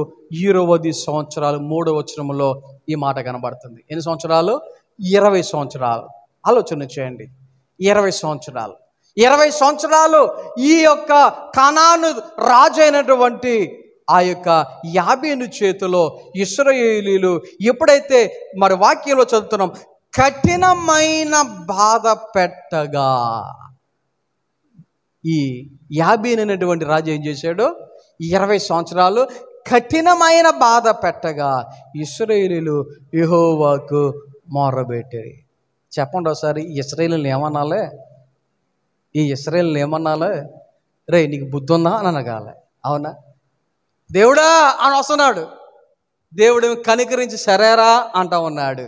20 సంవత్సరాలు. 3వ వచనంలో ఈ మాట కనబడుతుంది. ఎన్ని సంవత్సరాలు? 20 సంవత్సరాలు. ఆలోచన చేయండి. 20 సంవత్సరాలు ఈ యొక్క కానాను రాజు అయినటువంటి ఆ యొక్క యాబీను చేతిలో ఇశ్రాయేలీయులు ఎప్పుడైతే మరి వాక్యంలో చదువుతున్నాం, కఠినమైన బాధ పెట్టగా, ఈ యాబీను అనేటువంటి రాజు ఏం చేశాడు? 20 సంవత్సరాలు కఠినమైన బాధ పెట్టగా ఇశ్రాయేలీయులు యెహోవాకు మొర్రబెట్టారు. చెప్పండి ఒకసారి, ఇశ్రాయేలీయులను ఏమనాలి? ఈ ఇశ్రాయేలీయులను ఏమనాలి? రే నీకు బుద్ధి ఉందా అని అనగాలి. అవునా? దేవుడా అని వస్తున్నాడు. దేవుడు కనికరించి సరేరా అంటా ఉన్నాడు.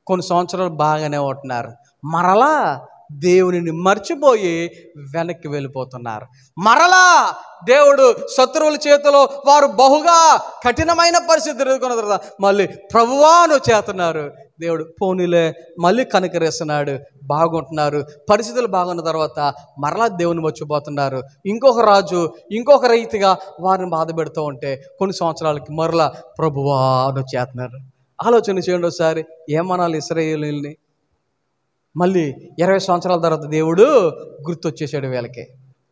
కొన్ని సంవత్సరాలు బాగానే ఉంటున్నారు. మరలా దేవునిని మర్చిపోయి వెనక్కి వెళ్ళిపోతున్నారు. మరలా దేవుడు శత్రువుల చేతిలో వారు బహుగా కఠినమైన పరిస్థితి ఎదుర్కొన్న తర్వాత మళ్ళీ ప్రభువా నువ్వు చేస్తున్నారు. దేవుడు పోనీలే మళ్ళీ కనికరిస్తున్నాడు, బాగుంటున్నారు. పరిస్థితులు బాగున్న తర్వాత మరలా దేవుని మర్చిపోతున్నారు. ఇంకొక రాజు ఇంకొక రీతిగా వారిని బాధ పెడుతూ ఉంటే కొన్ని సంవత్సరాలకి మరలా ప్రభువా నువ్వు చేస్తున్నారు. ఆలోచన చేయండి ఒకసారి. ఏమనాలి ఇశ్రాయేలీయుల్ని? మళ్ళీ 20 సంవత్సరాల తర్వాత దేవుడు గుర్తొచ్చేసాడు వీళ్ళకి.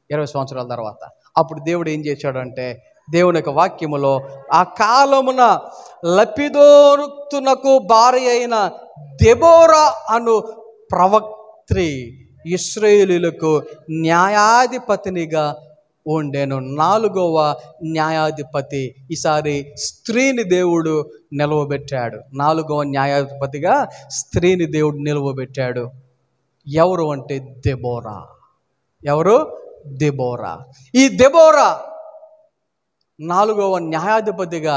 20 సంవత్సరాల తర్వాత అప్పుడు దేవుడు ఏం చేశాడంటే, దేవుని యొక్క వాక్యములో ఆ కాలమున లపిదోనుకు భార్య అయిన దెబోరా అను ప్రవక్త్రి ఇశ్రాయేలీయులకు న్యాయాధిపతినిగా ఉండెను. 4వ న్యాయాధిపతి. ఈసారి స్త్రీని దేవుడు నిలవబెట్టాడు. 4వ న్యాయాధిపతిగా స్త్రీని దేవుడు నిలవబెట్టాడు. ఎవరు అంటే దెబోరా. ఎవరు? దెబోరా. ఈ దెబోరా 4వ న్యాయాధిపతిగా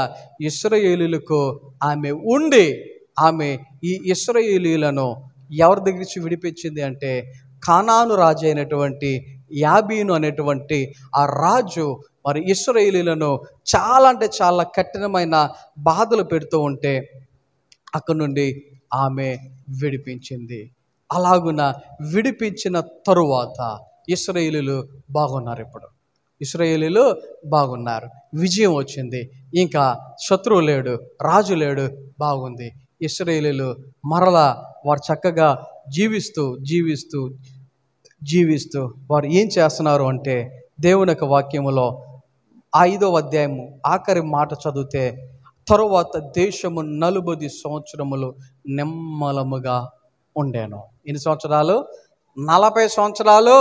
ఇశ్రాయేలీయులకు ఆమె ఉండి, ఆమె ఈ ఇశ్రాయేలీయులను ఎవరి దగ్గర నుంచి విడిపించింది అంటే, కానాను రాజు అయినటువంటి యాబీను అనేటువంటి ఆ రాజు మరి ఇశ్రాయేలీయులను చాలా అంటే చాలా కఠినమైన బాధలు పెడుతూ ఉంటే అక్కడి నుండి ఆమె విడిపించింది. అలాగున విడిపించిన తరువాత ఇశ్రాయేలీయులు బాగున్నారు. ఇప్పుడు ఇశ్రాయేలీయులు బాగున్నారు. విజయం వచ్చింది. ఇంకా శత్రువు లేడు, రాజు లేడు, బాగుంది. ఇశ్రాయేలీయులు మరలా వారు చక్కగా జీవిస్తూ జీవిస్తూ జీవిస్తూ వారు ఏం చేస్తున్నారు అంటే, దేవుని యొక్క వాక్యములో 5వ అధ్యాయము ఆఖరి మాట చదివితే, తరువాత దేశము 40 సంవత్సరములు నిమ్మలముగా ఉండెను. ఎన్ని సంవత్సరాలు? 40 సంవత్సరాలు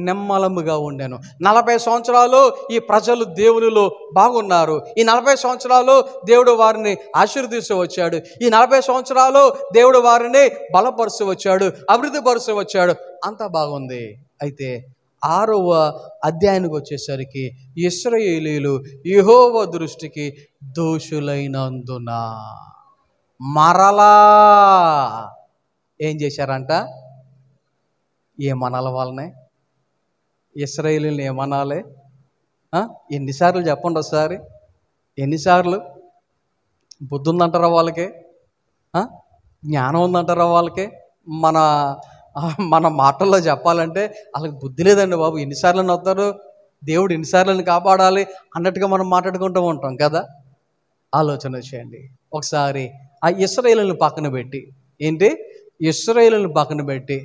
నిమ్మలముగా ఉండెను. 40 సంవత్సరాలు ఈ ప్రజలు దేవునిలో బాగున్నారు. ఈ 40 సంవత్సరాలు దేవుడు వారిని ఆశీర్వదిస్తూ వచ్చాడు. ఈ 40 సంవత్సరాలు దేవుడు వారిని బలపరుస్తూ వచ్చాడు, అభివృద్ధి పరుస్తూ వచ్చాడు. అంతా బాగుంది. అయితే 6వ అధ్యాయానికి వచ్చేసరికి ఇశ్రాయేలీయులు యెహోవా దృష్టికి దోషులైనందున మరలా ఏం చేశారంట? ఏమనాలి వాళ్ళని? ఇశ్రాయేలీయుల్ని ఏమనాలి? ఎన్నిసార్లు చెప్పండి ఒకసారి. ఎన్నిసార్లు? బుద్ధి ఉందంటారా వాళ్ళకి? జ్ఞానం ఉందంటారా వాళ్ళకి? మన మన మాటల్లో చెప్పాలంటే వాళ్ళకి బుద్ధి లేదండి బాబు. ఎన్నిసార్లు వస్తారు, దేవుడు ఎన్నిసార్లు కాపాడాలి అన్నట్టుగా మనం మాట్లాడుకుంటూ ఉంటాం కదా. ఆలోచన చేయండి ఒకసారి. ఆ ఇశ్రాయేలుని పక్కన పెట్టి, ఏంటి ఇశ్రాయేలుని పక్కన పెట్టి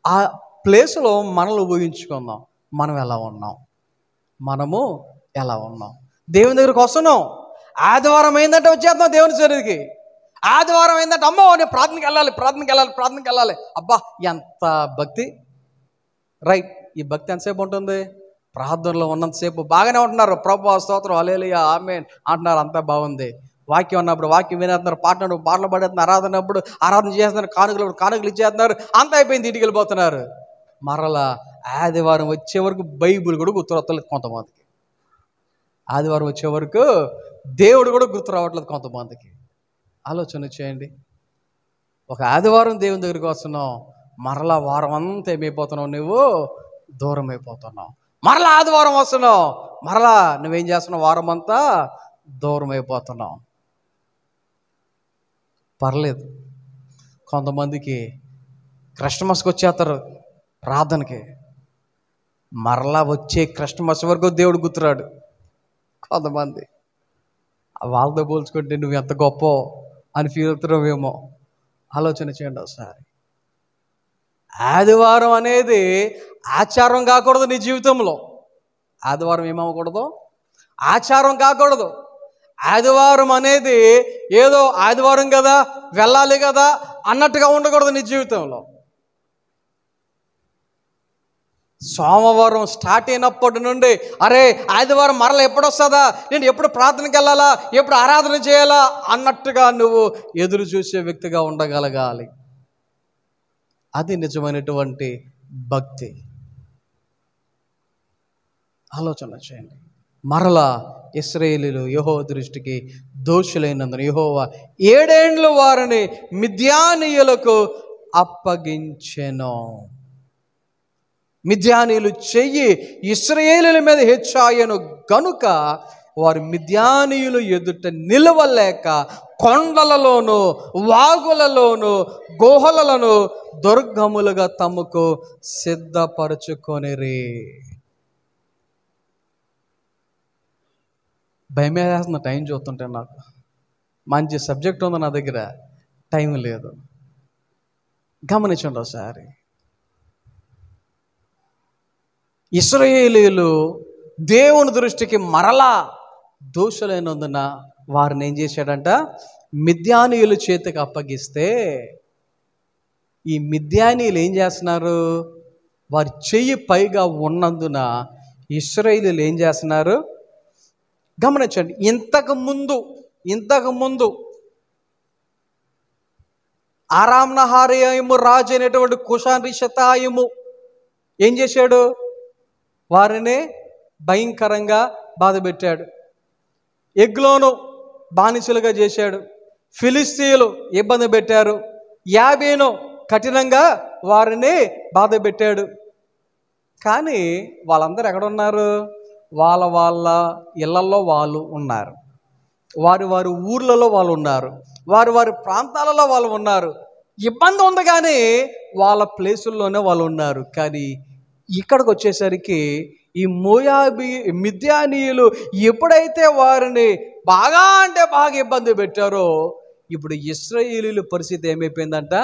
ఆ ప్లేస్లో మనల్ని ఊహించుకుందాం. మనం ఎలా ఉన్నాం? మనము ఎలా ఉన్నాం? దేవుని దగ్గరికి వస్తున్నాం. ఆదివారం అయిందంటే వచ్చేద్దాం దేవుని సన్నిధికి. ఆదివారం అయిందంటే అమ్మో నేను ప్రార్థనకి వెళ్ళాలి. అబ్బా ఎంత భక్తి! రైట్. ఈ భక్తి ఎంతసేపు ఉంటుంది? ప్రార్థనలో ఉన్నంతసేపు బాగానే ఉంటున్నారు. ప్రభువా స్తోత్రం, హల్లెలూయా, ఆమేన్ అంటున్నారు, అంతా బాగుంది. వాక్యం ఉన్నప్పుడు వాక్యం వినేస్తున్నారు, పాటలు పాడుతున్నారు, ఆరాధన చేస్తున్నారు, కానుకలు ఇచ్చేస్తున్నారు, అంత అయిపోయింది, ఇంటికి వెళ్ళిపోతున్నారు. మరలా ఆదివారం వచ్చే వరకు బైబిల్ కూడా గుర్తు రావట్లేదు కొంతమందికి. ఆదివారం వచ్చే వరకు దేవుడు కూడా గుర్తు రావట్లేదు కొంతమందికి. ఆలోచన చేయండి. ఒక ఆదివారం దేవుని దగ్గరికి వస్తున్నావు, మరలా వారం అంతా ఏమైపోతున్నావు? నువ్వు దూరం అయిపోతున్నావు. మరలా ఆదివారం వస్తున్నావు, మరలా నువ్వేం చేస్తున్నావు? వారం అంతా దూరం అయిపోతున్నావు. పర్లేదు, కొంతమందికి క్రిస్మస్కి వచ్చేస్తారు ప్రార్థనకి, మరలా వచ్చే క్రిస్మస్ వరకు దేవుడు గుర్తురాడు. కొంతమంది వాళ్ళతో పోల్చుకుంటే నువ్వు ఎంత గొప్ప అని ఫీల్ అవుతున్నావేమో. ఆలోచన చేయండి ఒకసారి. ఆదివారం అనేది ఆచారం కాకూడదు నీ జీవితంలో. ఆదివారం ఏమవ్వకూడదు? ఆచారం కాకూడదు. ఆదివారం అనేది ఏదో ఆదివారం కదా వెళ్ళాలి కదా అన్నట్టుగా ఉండకూడదు నీ జీవితంలో. సోమవారం స్టార్ట్ అయినప్పటి నుండి అరే ఆదివారం మరలా ఎప్పుడు వస్తుందా, నేను ఎప్పుడు ప్రార్థనకి వెళ్ళాలా, ఎప్పుడు ఆరాధన చేయాలా అన్నట్టుగా నువ్వు ఎదురు చూసే వ్యక్తిగా ఉండగలగాలి. అది నిజమైనటువంటి భక్తి. ఆలోచన చేయండి. మరలా ఇశ్రాయేలీయులు యెహోవా దృష్టికి దోషులైనందున యెహోవా 7 ఏండ్లు వారిని మిద్యానీయులకు అప్పగించెను. మిద్యానీయులు చెయ్యి ఇశ్రాయేలీయుల మీద హెచ్చాయను గనుక వారు మిద్యానీయులు ఎదుట నిలవలేక కొండలలోను వాగులలోను గుహలను దుర్గములుగా తమకు సిద్ధపరచుకొనిరి. భయమే వేస్తుంది టైం చూస్తుంటే. నాకు మంచి సబ్జెక్ట్ ఉంది నా దగ్గర, టైం లేదు. గమనించండి ఒకసారి. ఇశ్రాయేలీయులు దేవుని దృష్టికి మరలా దోషులైనందున వారిని ఏం చేశాడంట? మిద్యానీయుల చేతికి అప్పగిస్తే ఈ మిద్యానీయులు ఏం చేస్తున్నారు? వారి చెయ్యి పైగా ఉన్నందున ఇశ్రాయేలీయులు ఏం చేస్తున్నారు? గమనించండి. ఇంతకు ముందు ఆరామ్నహారయము రాజు అయినటువంటి కుషాన్రిషతాయము ఏం చేశాడు? వారిని భయంకరంగా బాధ పెట్టాడు. ఎగ్లోను బానిసలుగా చేశాడు. ఫిలిస్తీయులు ఇబ్బంది పెట్టారు. యాబేను కఠినంగా వారిని బాధ పెట్టాడు. కానీ వాళ్ళందరూ ఎక్కడున్నారు? వాళ్ళ ఇళ్లలో వాళ్ళు ఉన్నారు, వారి ఊర్లలో వాళ్ళు ఉన్నారు, వారి ప్రాంతాలలో వాళ్ళు ఉన్నారు. ఇబ్బంది ఉంది కానీ వాళ్ళ ప్లేసుల్లోనే వాళ్ళు ఉన్నారు. కానీ ఇక్కడికి వచ్చేసరికి ఈ మిద్యానీయులు ఎప్పుడైతే వారిని బాగా అంటే బాగా ఇబ్బంది పెట్టారో, ఇప్పుడు ఇశ్రాయేలీయుల పరిస్థితి ఏమైపోయిందంట?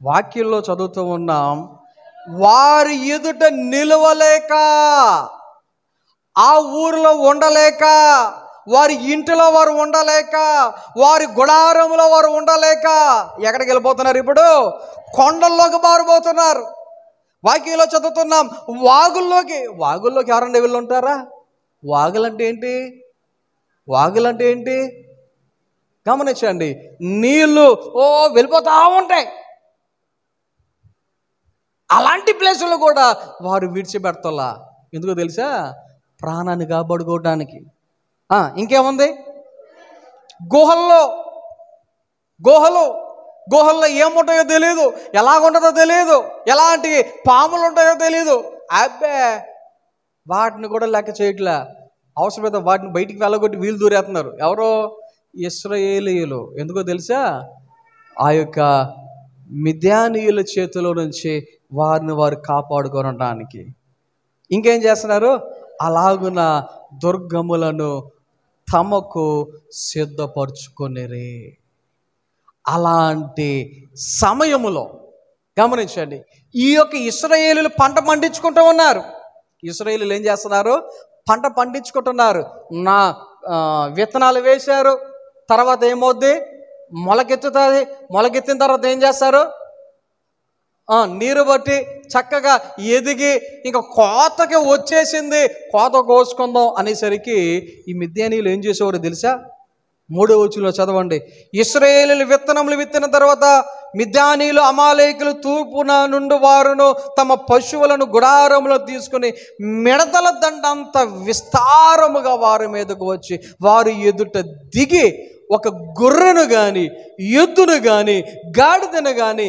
వాక్యంలో చదువుతూ ఉన్నాం, వారి ఎదుట నిలవలేక, ఆ ఊరిలో ఉండలేక, వారి ఇంటిలో వారు ఉండలేక, వారి గుడారంలో వారు ఉండలేక ఎక్కడికి వెళ్ళిపోతున్నారు? ఇప్పుడు కొండల్లోకి మారిపోతున్నారు. వాక్యంలో చదువుతున్నాం, వాగుల్లోకి ఎవరన్నా వెళ్ళి ఉంటారా? వాగులంటే ఏంటి? గమనించండి. నీళ్ళు వెళ్ళిపోతా ఉంటాయి. అలాంటి ప్లేసుల్లో కూడా వారు విడిచిపెడతలా. ఎందుకో తెలుసా? ప్రాణాన్ని కాపాడుకోవడానికి. ఇంకేముంది? గుహల్లో ఏముంటాయో తెలియదు, ఎలాగుంటుందో తెలియదు, ఎలాంటి పాములు ఉంటాయో తెలియదు. అబ్బే వాటిని కూడా లెక్క చేయట్లే. అవసరమైతే వాటిని బయటికి వెళ్ళగొట్టి వీళ్ళు దూరేస్తున్నారు. ఎవరో ఇశ్రాయేలీయులు. ఎందుకో తెలుసా? ఆ యొక్క మిద్యానీయుల చేతిలో నుంచి వారిని వారు కాపాడుకోవడానికి. ఇంకేం చేస్తున్నారు? అలాగున దుర్గములను తమకు సిద్ధపరచుకొనిరి. అలాంటి సమయములో గమనించండి, ఈ యొక్క ఇశ్రాయేలీయులు పంట పండించుకుంటూ ఉన్నారు. ఇశ్రాయేలీయులు ఏం చేస్తున్నారు? పంట పండించుకుంటున్నారు. విత్తనాలు వేశారు, తర్వాత ఏమవుద్ది? మొలకెత్తుతుంది. మొలకెత్తిన తర్వాత ఏం చేస్తారు? నీరు బట్టి చక్కగా ఎదిగి ఇంకా కోతకి వచ్చేసింది, కోత కోసుకుందాం అనేసరికి ఈ మిద్యానీయులు ఏం చేసేవారు తెలుసా? 3వ వచనంలో చదవండి. ఇశ్రాయేలీయులు విత్తనములు విత్తిన తర్వాత మిద్యానీయులు అమాలేకులు తూర్పున నుండి వారును తమ పశువులను గుడారములో తీసుకుని మిడతల దండంత విస్తారముగా వారి మీదకు వచ్చి వారి ఎదుట దిగి ఒక గొర్రెను కానీ ఎద్దును కానీ గాడిదను కానీ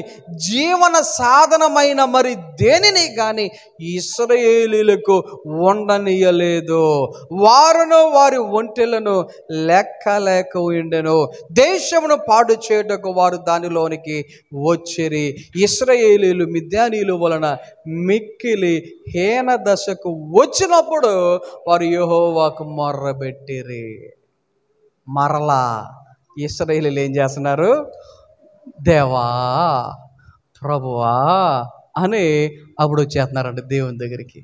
జీవన సాధనమైన మరి దేనిని కానీ ఇశ్రాయేలీయులకు ఉండనీయలేదు. వారును వారి ఒంటెలను లెక్క ఉండెను. దేశమును పాడు చేయుటకు వారు దానిలోనికి వచ్చిరి. ఇశ్రాయేలీయులు మిద్యానీయుల వలన మిక్కిలి హీన దశకు వచ్చినప్పుడు వారు యెహోవాకు మొర్రబెట్టిరి. మరలా ఇశ్రాయేలీయులు ఏం చేస్తున్నారు? దేవా, ప్రభువా అని అప్పుడు వచ్చేస్తున్నారంట దేవుని దగ్గరికి.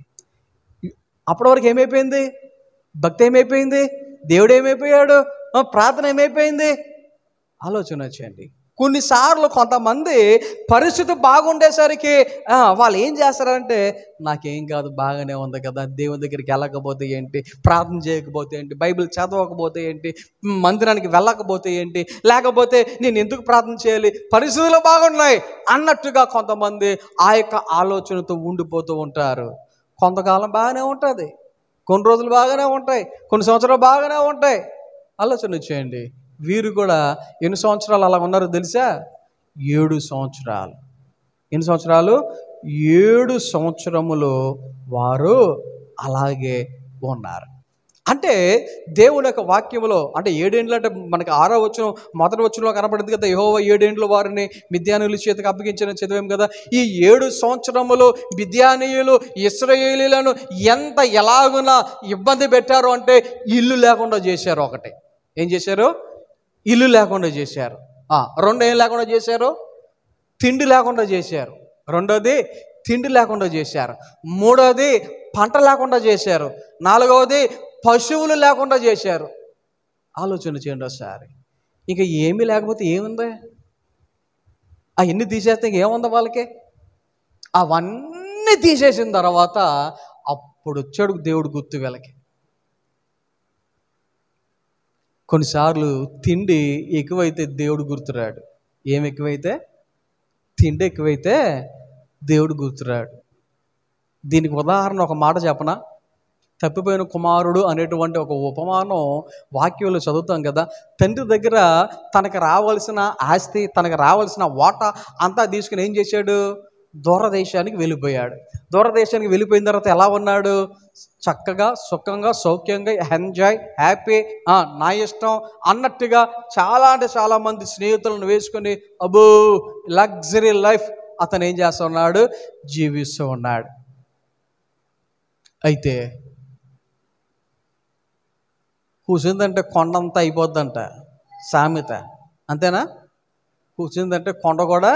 అప్పటి వరకు ఏమైపోయింది? భక్తి ఏమైపోయింది? దేవుడు ఏమైపోయాడు? ప్రార్థన ఏమైపోయింది? ఆలోచన వచ్చేయండి. కొన్నిసార్లు కొంతమంది పరిస్థితి బాగుండేసరికి వాళ్ళు ఏం చేస్తారంటే, నాకేం కాదు, బాగానే ఉంది కదా, దేవుని దగ్గరికి వెళ్ళకపోతే ఏంటి, ప్రార్థన చేయకపోతే ఏంటి, బైబిల్ చదవకపోతే ఏంటి, మందిరానికి వెళ్ళకపోతే ఏంటి, లేకపోతే నేను ఎందుకు ప్రార్థన చేయాలి, పరిస్థితులు బాగున్నాయి అన్నట్టుగా కొంతమంది ఆ యొక్క ఆలోచనతో ఉండిపోతూ ఉంటారు. కొంతకాలం బాగానే ఉంటుంది, కొన్ని రోజులు బాగానే ఉంటాయి, కొన్ని సంవత్సరాలు బాగానే ఉంటాయి. ఆలోచన వచ్చేయండి. వీరు కూడా ఎన్ని సంవత్సరాలు అలా ఉన్నారో తెలుసా? 7 సంవత్సరాలు. ఎన్ని సంవత్సరాలు? 7 సంవత్సరములు వారు అలాగే ఉన్నారు. అంటే దేవుని యొక్క వాక్యములో, అంటే 7 ఏండ్లు అంటే మనకి 6వ వచనం మొదటి వచనంలో కనపడింది కదా, యెహోవా 7 ఏండ్లు వారిని మిద్యానీయుల చేతికి అప్పగించిన చదివాం కదా. ఈ 7 సంవత్సరములు మిద్యానీయులు ఇశ్రాయేలీయులను ఎలాగున ఇబ్బంది పెట్టారు అంటే, ఇల్లు లేకుండా చేశారు. ఒకటి ఏం చేశారు? ఇల్లు లేకుండా చేశారు. 2 ఏం లేకుండా చేశారు? తిండి లేకుండా చేశారు. 2వది తిండి లేకుండా చేశారు. 3వది పంట లేకుండా చేశారు. 4వది పశువులు లేకుండా చేశారు. ఆలోచన చేయండి ఒకసారి. ఇక ఏమీ లేకపోతే ఏముంది? అవన్నీ తీసేస్తే ఏముంది వాళ్ళకి? అవన్నీ తీసేసిన తర్వాత అప్పుడు వచ్చాడు దేవుడు గుర్తు వీళ్ళకి. కొన్నిసార్లు తిండి ఎక్కువైతే దేవుడు గుర్తురాడు. ఏం ఎక్కువైతే? తిండి ఎక్కువైతే దేవుడు గుర్తురాడు. దీనికి ఉదాహరణ ఒక మాట చెప్పనా? తప్పిపోయిన కుమారుడు అనేటువంటి ఒక ఉపమానం వాక్యంలో చదువుతాం కదా. తండ్రి దగ్గర తనకు రావాల్సిన ఆస్తి, తనకు రావాల్సిన వాటా అంతా తీసుకుని ఏం చేశాడు? దూరదేశానికి వెళ్ళిపోయాడు. దూరదేశానికి వెళ్ళిపోయిన తర్వాత ఎలా ఉన్నాడు? చక్కగా, సుఖంగా, సౌఖ్యంగా, ఎంజాయ్, హ్యాపీ, నా ఇష్టం అన్నట్టుగా చాలా అంటే చాలామంది స్నేహితులను వేసుకొని అబ్బో లగ్జరీ లైఫ్ అతను ఏం చేస్తూ ఉన్నాడు? జీవిస్తూ ఉన్నాడు. అయితే కూర్చుందంటే కొండంతా అయిపోద్దంట సామెత, అంతేనా? కూర్చుందంటే కొండ కూడా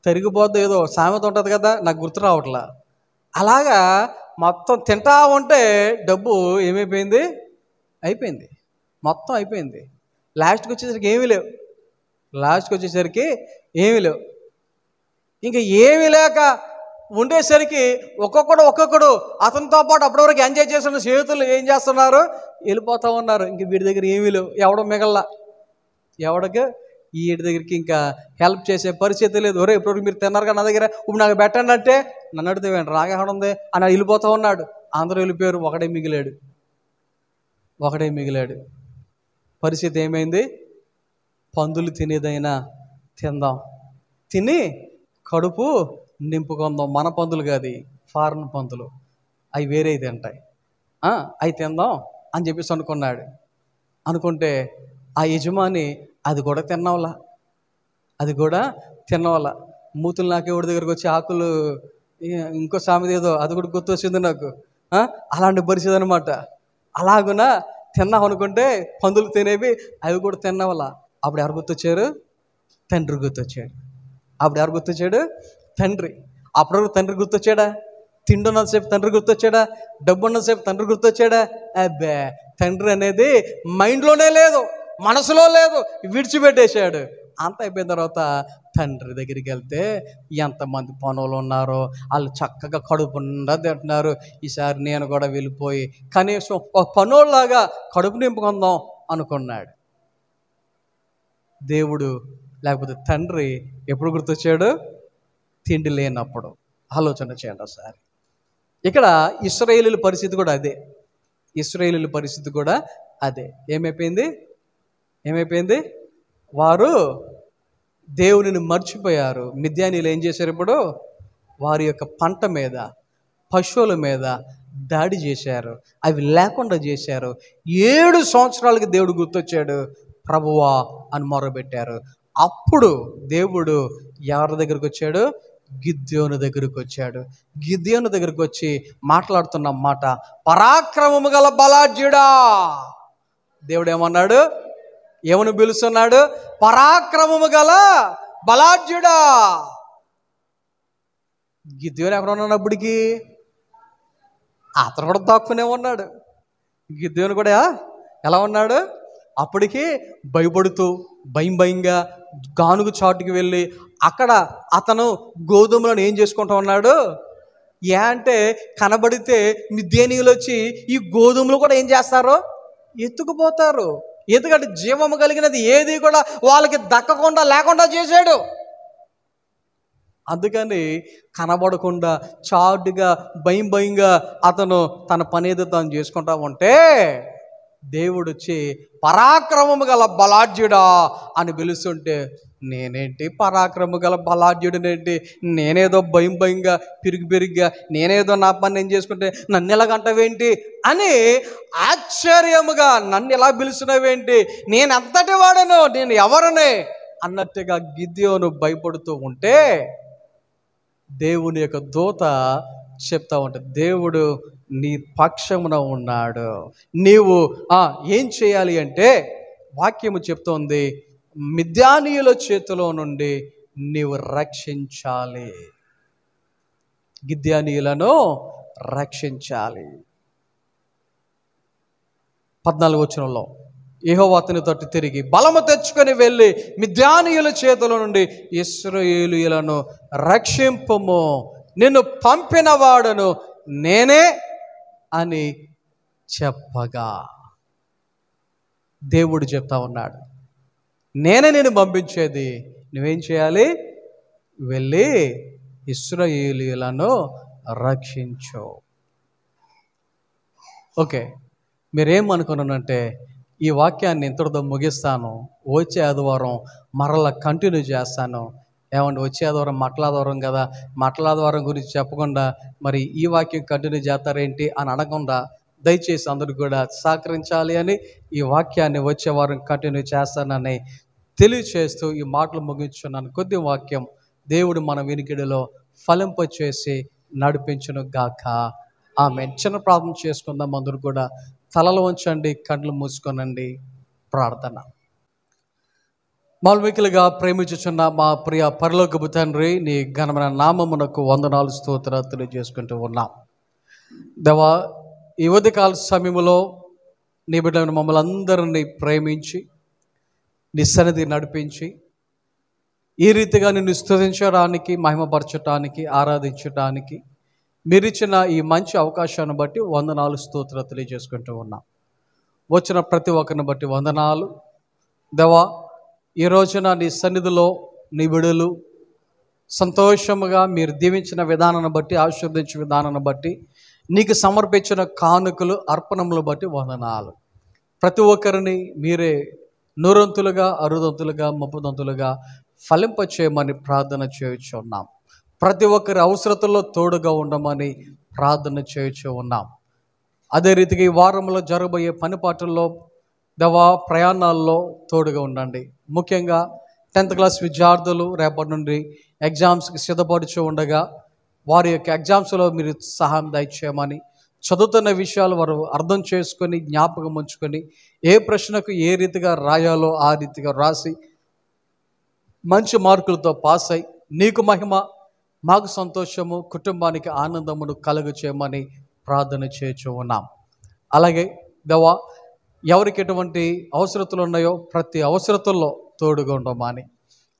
తరిగిపోద్ది, ఏదో సామెత ఉంటుంది కదా, నాకు గుర్తు రావట్లా. అలాగా మొత్తం తింటా ఉంటే డబ్బు ఏమైపోయింది? అయిపోయింది, మొత్తం అయిపోయింది. లాస్ట్కి వచ్చేసరికి ఏమీ లేవు. ఇంకా ఏమీ లేక ఉండేసరికి ఒక్కొక్కడు అతనితో పాటు అప్పటివరకు ఎంజాయ్ చేస్తున్న స్నేహితులు ఏం చేస్తున్నారు? వెళ్ళిపోతూ ఉన్నారు. ఇంక వీడి దగ్గర ఏమీ లేవు, ఎవడో మిగల్లా. ఎవడికి? వీడి దగ్గరికి ఇంకా హెల్ప్ చేసే పరిస్థితి లేదు. ఒరే ఇప్పుడు మీరు తిన్నారుగా నా దగ్గర, ఇప్పుడు నాకు పెట్టండి అంటే నన్ను అడిగితే రాగా ఉంది అని వెళ్ళిపోతూ ఉన్నాడు. అందరూ వెళ్ళిపోయారు, ఒకడే మిగిలాడు. పరిస్థితి ఏమైంది? పందులు తినేదైనా తిందాం, తిని కడుపు నింపుకుందాం. మన పందులు కాదు, ఫారెన్ పందులు, అవి వేరే తింటాయి, అవి తిందాం అని చెప్పేసి అనుకున్నాడు. అనుకుంటే ఆ యజమాని అది కూడా తిన్నవలా, అది కూడా తిన్నవలా. మూతులు నాకేవాడి దగ్గరకు వచ్చి ఆకులు, ఇంకో సామెత ఏదో అది కూడా గుర్తొచ్చింది నాకు. అలాంటి పరిస్థితి అనమాట. అలాగున తిన్నాం అనుకుంటే పందులు తినేవి, అవి కూడా తిన్నవలా. అప్పుడు ఎవరు గుర్తొచ్చారు? తండ్రి గుర్తొచ్చాడు. అప్పుడు ఎవరు గుర్తొచ్చాడు? తండ్రి. అప్పుడు తండ్రి గుర్తొచ్చాడా? తిండున్నంతసేపు తండ్రి గుర్తొచ్చాడా? డబ్బు ఉన్నంతసేపు తండ్రి గుర్తొచ్చాడా? అబ్బే, తండ్రి అనేది మైండ్లోనే లేదు, మనసులో లేదు, విడిచిపెట్టేశాడు. అంత అయిపోయిన తర్వాత తండ్రి దగ్గరికి వెళ్తే ఎంతమంది పనులు ఉన్నారో, వాళ్ళు చక్కగా కడుపు నిండా తింటున్నారు. ఈసారి నేను కూడా వెళ్ళిపోయి కనీసం ఒక పనోళ్ళలాగా కడుపు నింపుకుందాం అనుకున్నాడు. దేవుడు లేకపోతే తండ్రి ఎప్పుడు గుర్తొచ్చాడు? తిండి లేనప్పుడు. ఆలోచన చేయండి ఒకసారి. ఇక్కడ ఇశ్రాయేలీయుల పరిస్థితి కూడా అదే. ఇశ్రాయేలీయుల పరిస్థితి కూడా అదే. ఏమైపోయింది? వారు దేవునిని మర్చిపోయారు. మిద్యానీయులు ఏం చేశారు? ఇప్పుడు వారి యొక్క పంట మీద, పశువుల మీద దాడి చేశారు, అవి లేకుండా చేశారు. 7 సంవత్సరాలకి దేవుడు గుర్తొచ్చాడు. ప్రభువా అని మొరబెట్టారు. అప్పుడు దేవుడు ఎవరి దగ్గరికి వచ్చాడు? గిద్యోను దగ్గరికి వచ్చాడు. గిద్యోను దగ్గరికి వచ్చి మాట్లాడుతున్న మాట, పరాక్రమము గల బలాఢ్యుడా. దేవుడు ఏమన్నాడు? ఏమని పిలుస్తున్నాడు? పరాక్రమము గల బలాఢ్యుడా. గిద్యోను ఎక్కడ ఉన్నాడు అప్పటికి? అతను కూడా దాక్కునే ఉన్నాడు. గిద్యోను కూడా ఎలా ఉన్నాడు? అప్పటికి భయపడుతూ భయంగా గానుగు చాటుకి వెళ్ళి అక్కడ అతను గోధుమలను ఏం చేసుకుంటూ ఉన్నాడు? అంటే కనబడితే మిద్యానీయులు వచ్చి ఈ గోధుమలు కూడా ఏం చేస్తారు? ఎత్తుకుపోతారు. ఎందుకంటే జీవము కలిగినది ఏది కూడా వాళ్ళకి దక్కకుండా లేకుండా చేశాడు. అందుకని కనబడకుండా చాటుగా భయంగా అతను తన పని ఏదో తాను చేసుకుంటా ఉంటే దేవుడు వచ్చి పరాక్రమము గల బలాఢ్యుడా అని పిలుస్తుంటే, నేనేంటి పరాక్రమము గల బలాఢ్యుడినేంటి? నేనేదో భయంగా పిరిగిగా నేనేదో నా పని నేను చేసుకుంటే నన్ను ఎలాగంటావేంటి అని ఆశ్చర్యముగా, నన్ను ఎలా పిలుస్తున్నావేంటి? నేను అంతటి వాడను, నేను ఎవరనే అన్నట్టుగా గిద్యోను భయపడుతూ ఉంటే దేవుని యొక్క దూత చెప్తా ఉంటే, దేవుడు నీ పక్షమున ఉన్నాడు. నీవు ఏం చేయాలి అంటే, వాక్యము చెప్తోంది, మిద్యానీయుల చేతిలో నుండి నీవు రక్షించాలి. గిద్యానీయులను రక్షించాలి. 14వ వచనంలో, యెహోవా అతని తట్టు తిరిగి బలము తెచ్చుకొని వెళ్ళి మిద్యానీయుల చేతుల నుండి ఇశ్రాయేలీయులను రక్షింపుము, నిన్ను పంపిన వాడను నేనే అని చెప్పగా, దేవుడు చెప్తా ఉన్నాడు, నేనే నేను పంపించేది, నువ్వేం చేయాలి? వెళ్ళి ఇశ్రాయేలీయులను రక్షించు. ఓకే, మీరేమనుకున్నానంటే ఈ వాక్యాన్ని ఇంతటితో ముగిస్తాను. వచ్చే ఆదివారం మరలా కంటిన్యూ చేస్తాను. ఏమండి, వచ్చే ఆదివారం మట్లాదివారం కదా, మట్లాదివారం గురించి చెప్పకుండా మరి ఈ వాక్యం కంటిన్యూ చేస్తారేంటి అని అనకుండా, దయచేసి అందరూ కూడా సహకరించాలి అని ఈ వాక్యాన్ని వచ్చే వారం కంటిన్యూ చేస్తానని తెలియచేస్తూ ఈ మాటలు ముగించున్నాను. కొద్ది వాక్యం దేవుడు మన వినికిడిలో ఫలింపచేసి నడిపించును గాక. ఆమేన్. చిన్న ప్రార్థన చేసుకుందాం. అందరూ కూడా తలలు వంచండి, కళ్ళు మూసుకోనండి. ప్రార్థన. మాల్మికులుగా ప్రేమించుచున్న మా ప్రియ పరలోకపు తండ్రి, నీ ఘనమైన నామమునకు వందనాలు స్తోత్రాలు తెలియజేసుకుంటూ ఉన్నాం. దేవా, ఈ ఉదయకాల సమయంలో నీ బిడ్డలను మమ్మల్ని అందరినీ ప్రేమించి నీ సన్నిధి నడిపించి ఈ రీతిగా నిన్ను స్తుతించడానికి, మహిమపరచటానికి, ఆరాధించటానికి మీరిచ్చిన ఈ మంచి అవకాశాన్ని బట్టి వందనాలు స్తోత్రాలు తెలియజేసుకుంటూ ఉన్నాం. వచ్చిన ప్రతి ఒక్కరిని బట్టి వందనాలు. దేవా, ఈ రోజున నీ సన్నిధిలో నీ బిడ్డలు సంతోషముగా మీరు దీవించిన విధానాన్ని బట్టి, ఆశీర్వదించిన విధానాన్ని బట్టి, నీకు సమర్పించిన కానుకలు అర్పణములు బట్టి వందనాలు. ప్రతి ఒక్కరిని మీరే నూరంతులుగా, అరుదంతులుగా, ముప్పదంతులుగా ఫలింపచేయమని ప్రార్థన చేయుచు ఉన్నాం. ప్రతి ఒక్కరి అవసరతల్లో తోడుగా ఉండమని ప్రార్థన చేయుచు ఉన్నాం. అదే రీతిగా ఈ వారంలో జరగబోయే పనిపాట్లలో దేవా ప్రయాణాల్లో తోడుగా ఉండండి. ముఖ్యంగా 10th క్లాస్ విద్యార్థులు రేపటి నుండి ఎగ్జామ్స్కి సిద్ధపడుచు ఉండగా వారి యొక్క ఎగ్జామ్స్లో మీరు సహాయం దయచేయమని, చదువుతున్న విషయాలు వారు అర్థం చేసుకొని జ్ఞాపకం ఉంచుకొని ఏ ప్రశ్నకు ఏ రీతిగా రాయాలో ఆ రీతిగా రాసి మంచి మార్కులతో పాస్ అయి నీకు మహిమ, మాకు సంతోషము, కుటుంబానికి ఆనందమును కలుగు చేయమని ప్రార్థన చేయించు ఉన్నాం. అలాగే దేవా ఎవరికి ఎటువంటి అవసరతలు ఉన్నాయో ప్రతి అవసరతల్లో తోడుగా ఉండమని,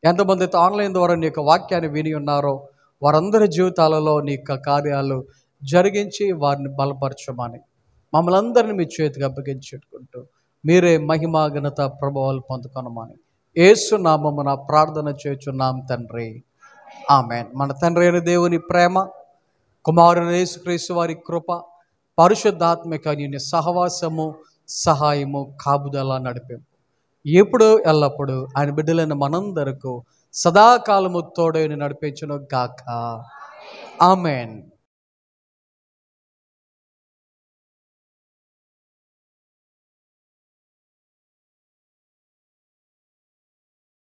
ఎంతమంది అయితే ఆన్లైన్ ద్వారా నీ యొక్క వాక్యాన్ని విని ఉన్నారో వారందరి జీవితాలలో నీ యొక్క కార్యాలు జరిగించి వారిని బలపరచమని, మమ్మల్ని అందరినీ మీ చేతికి అప్పగించుకుంటూ మీరే మహిమ ఘనత ప్రభావాలు పొందుకొనమని యేసు నామమున ప్రార్థన చేయుచున్నాం తండ్రి, ఆమేన్. మన తండ్రి అయిన దేవుని ప్రేమ, కుమారుని యేసుక్రీస్తు వారి కృప, పరిశుద్ధాత్మిక అన్యోన్య సహవాసము, సహాయము, కాపుదల, నడిపింపు ఎప్పుడు ఎల్లప్పుడూ ఆయన బిడ్డలైన మనందరకు సదాకాలము తోడైన నడిపించును గాక. ఆమేన్.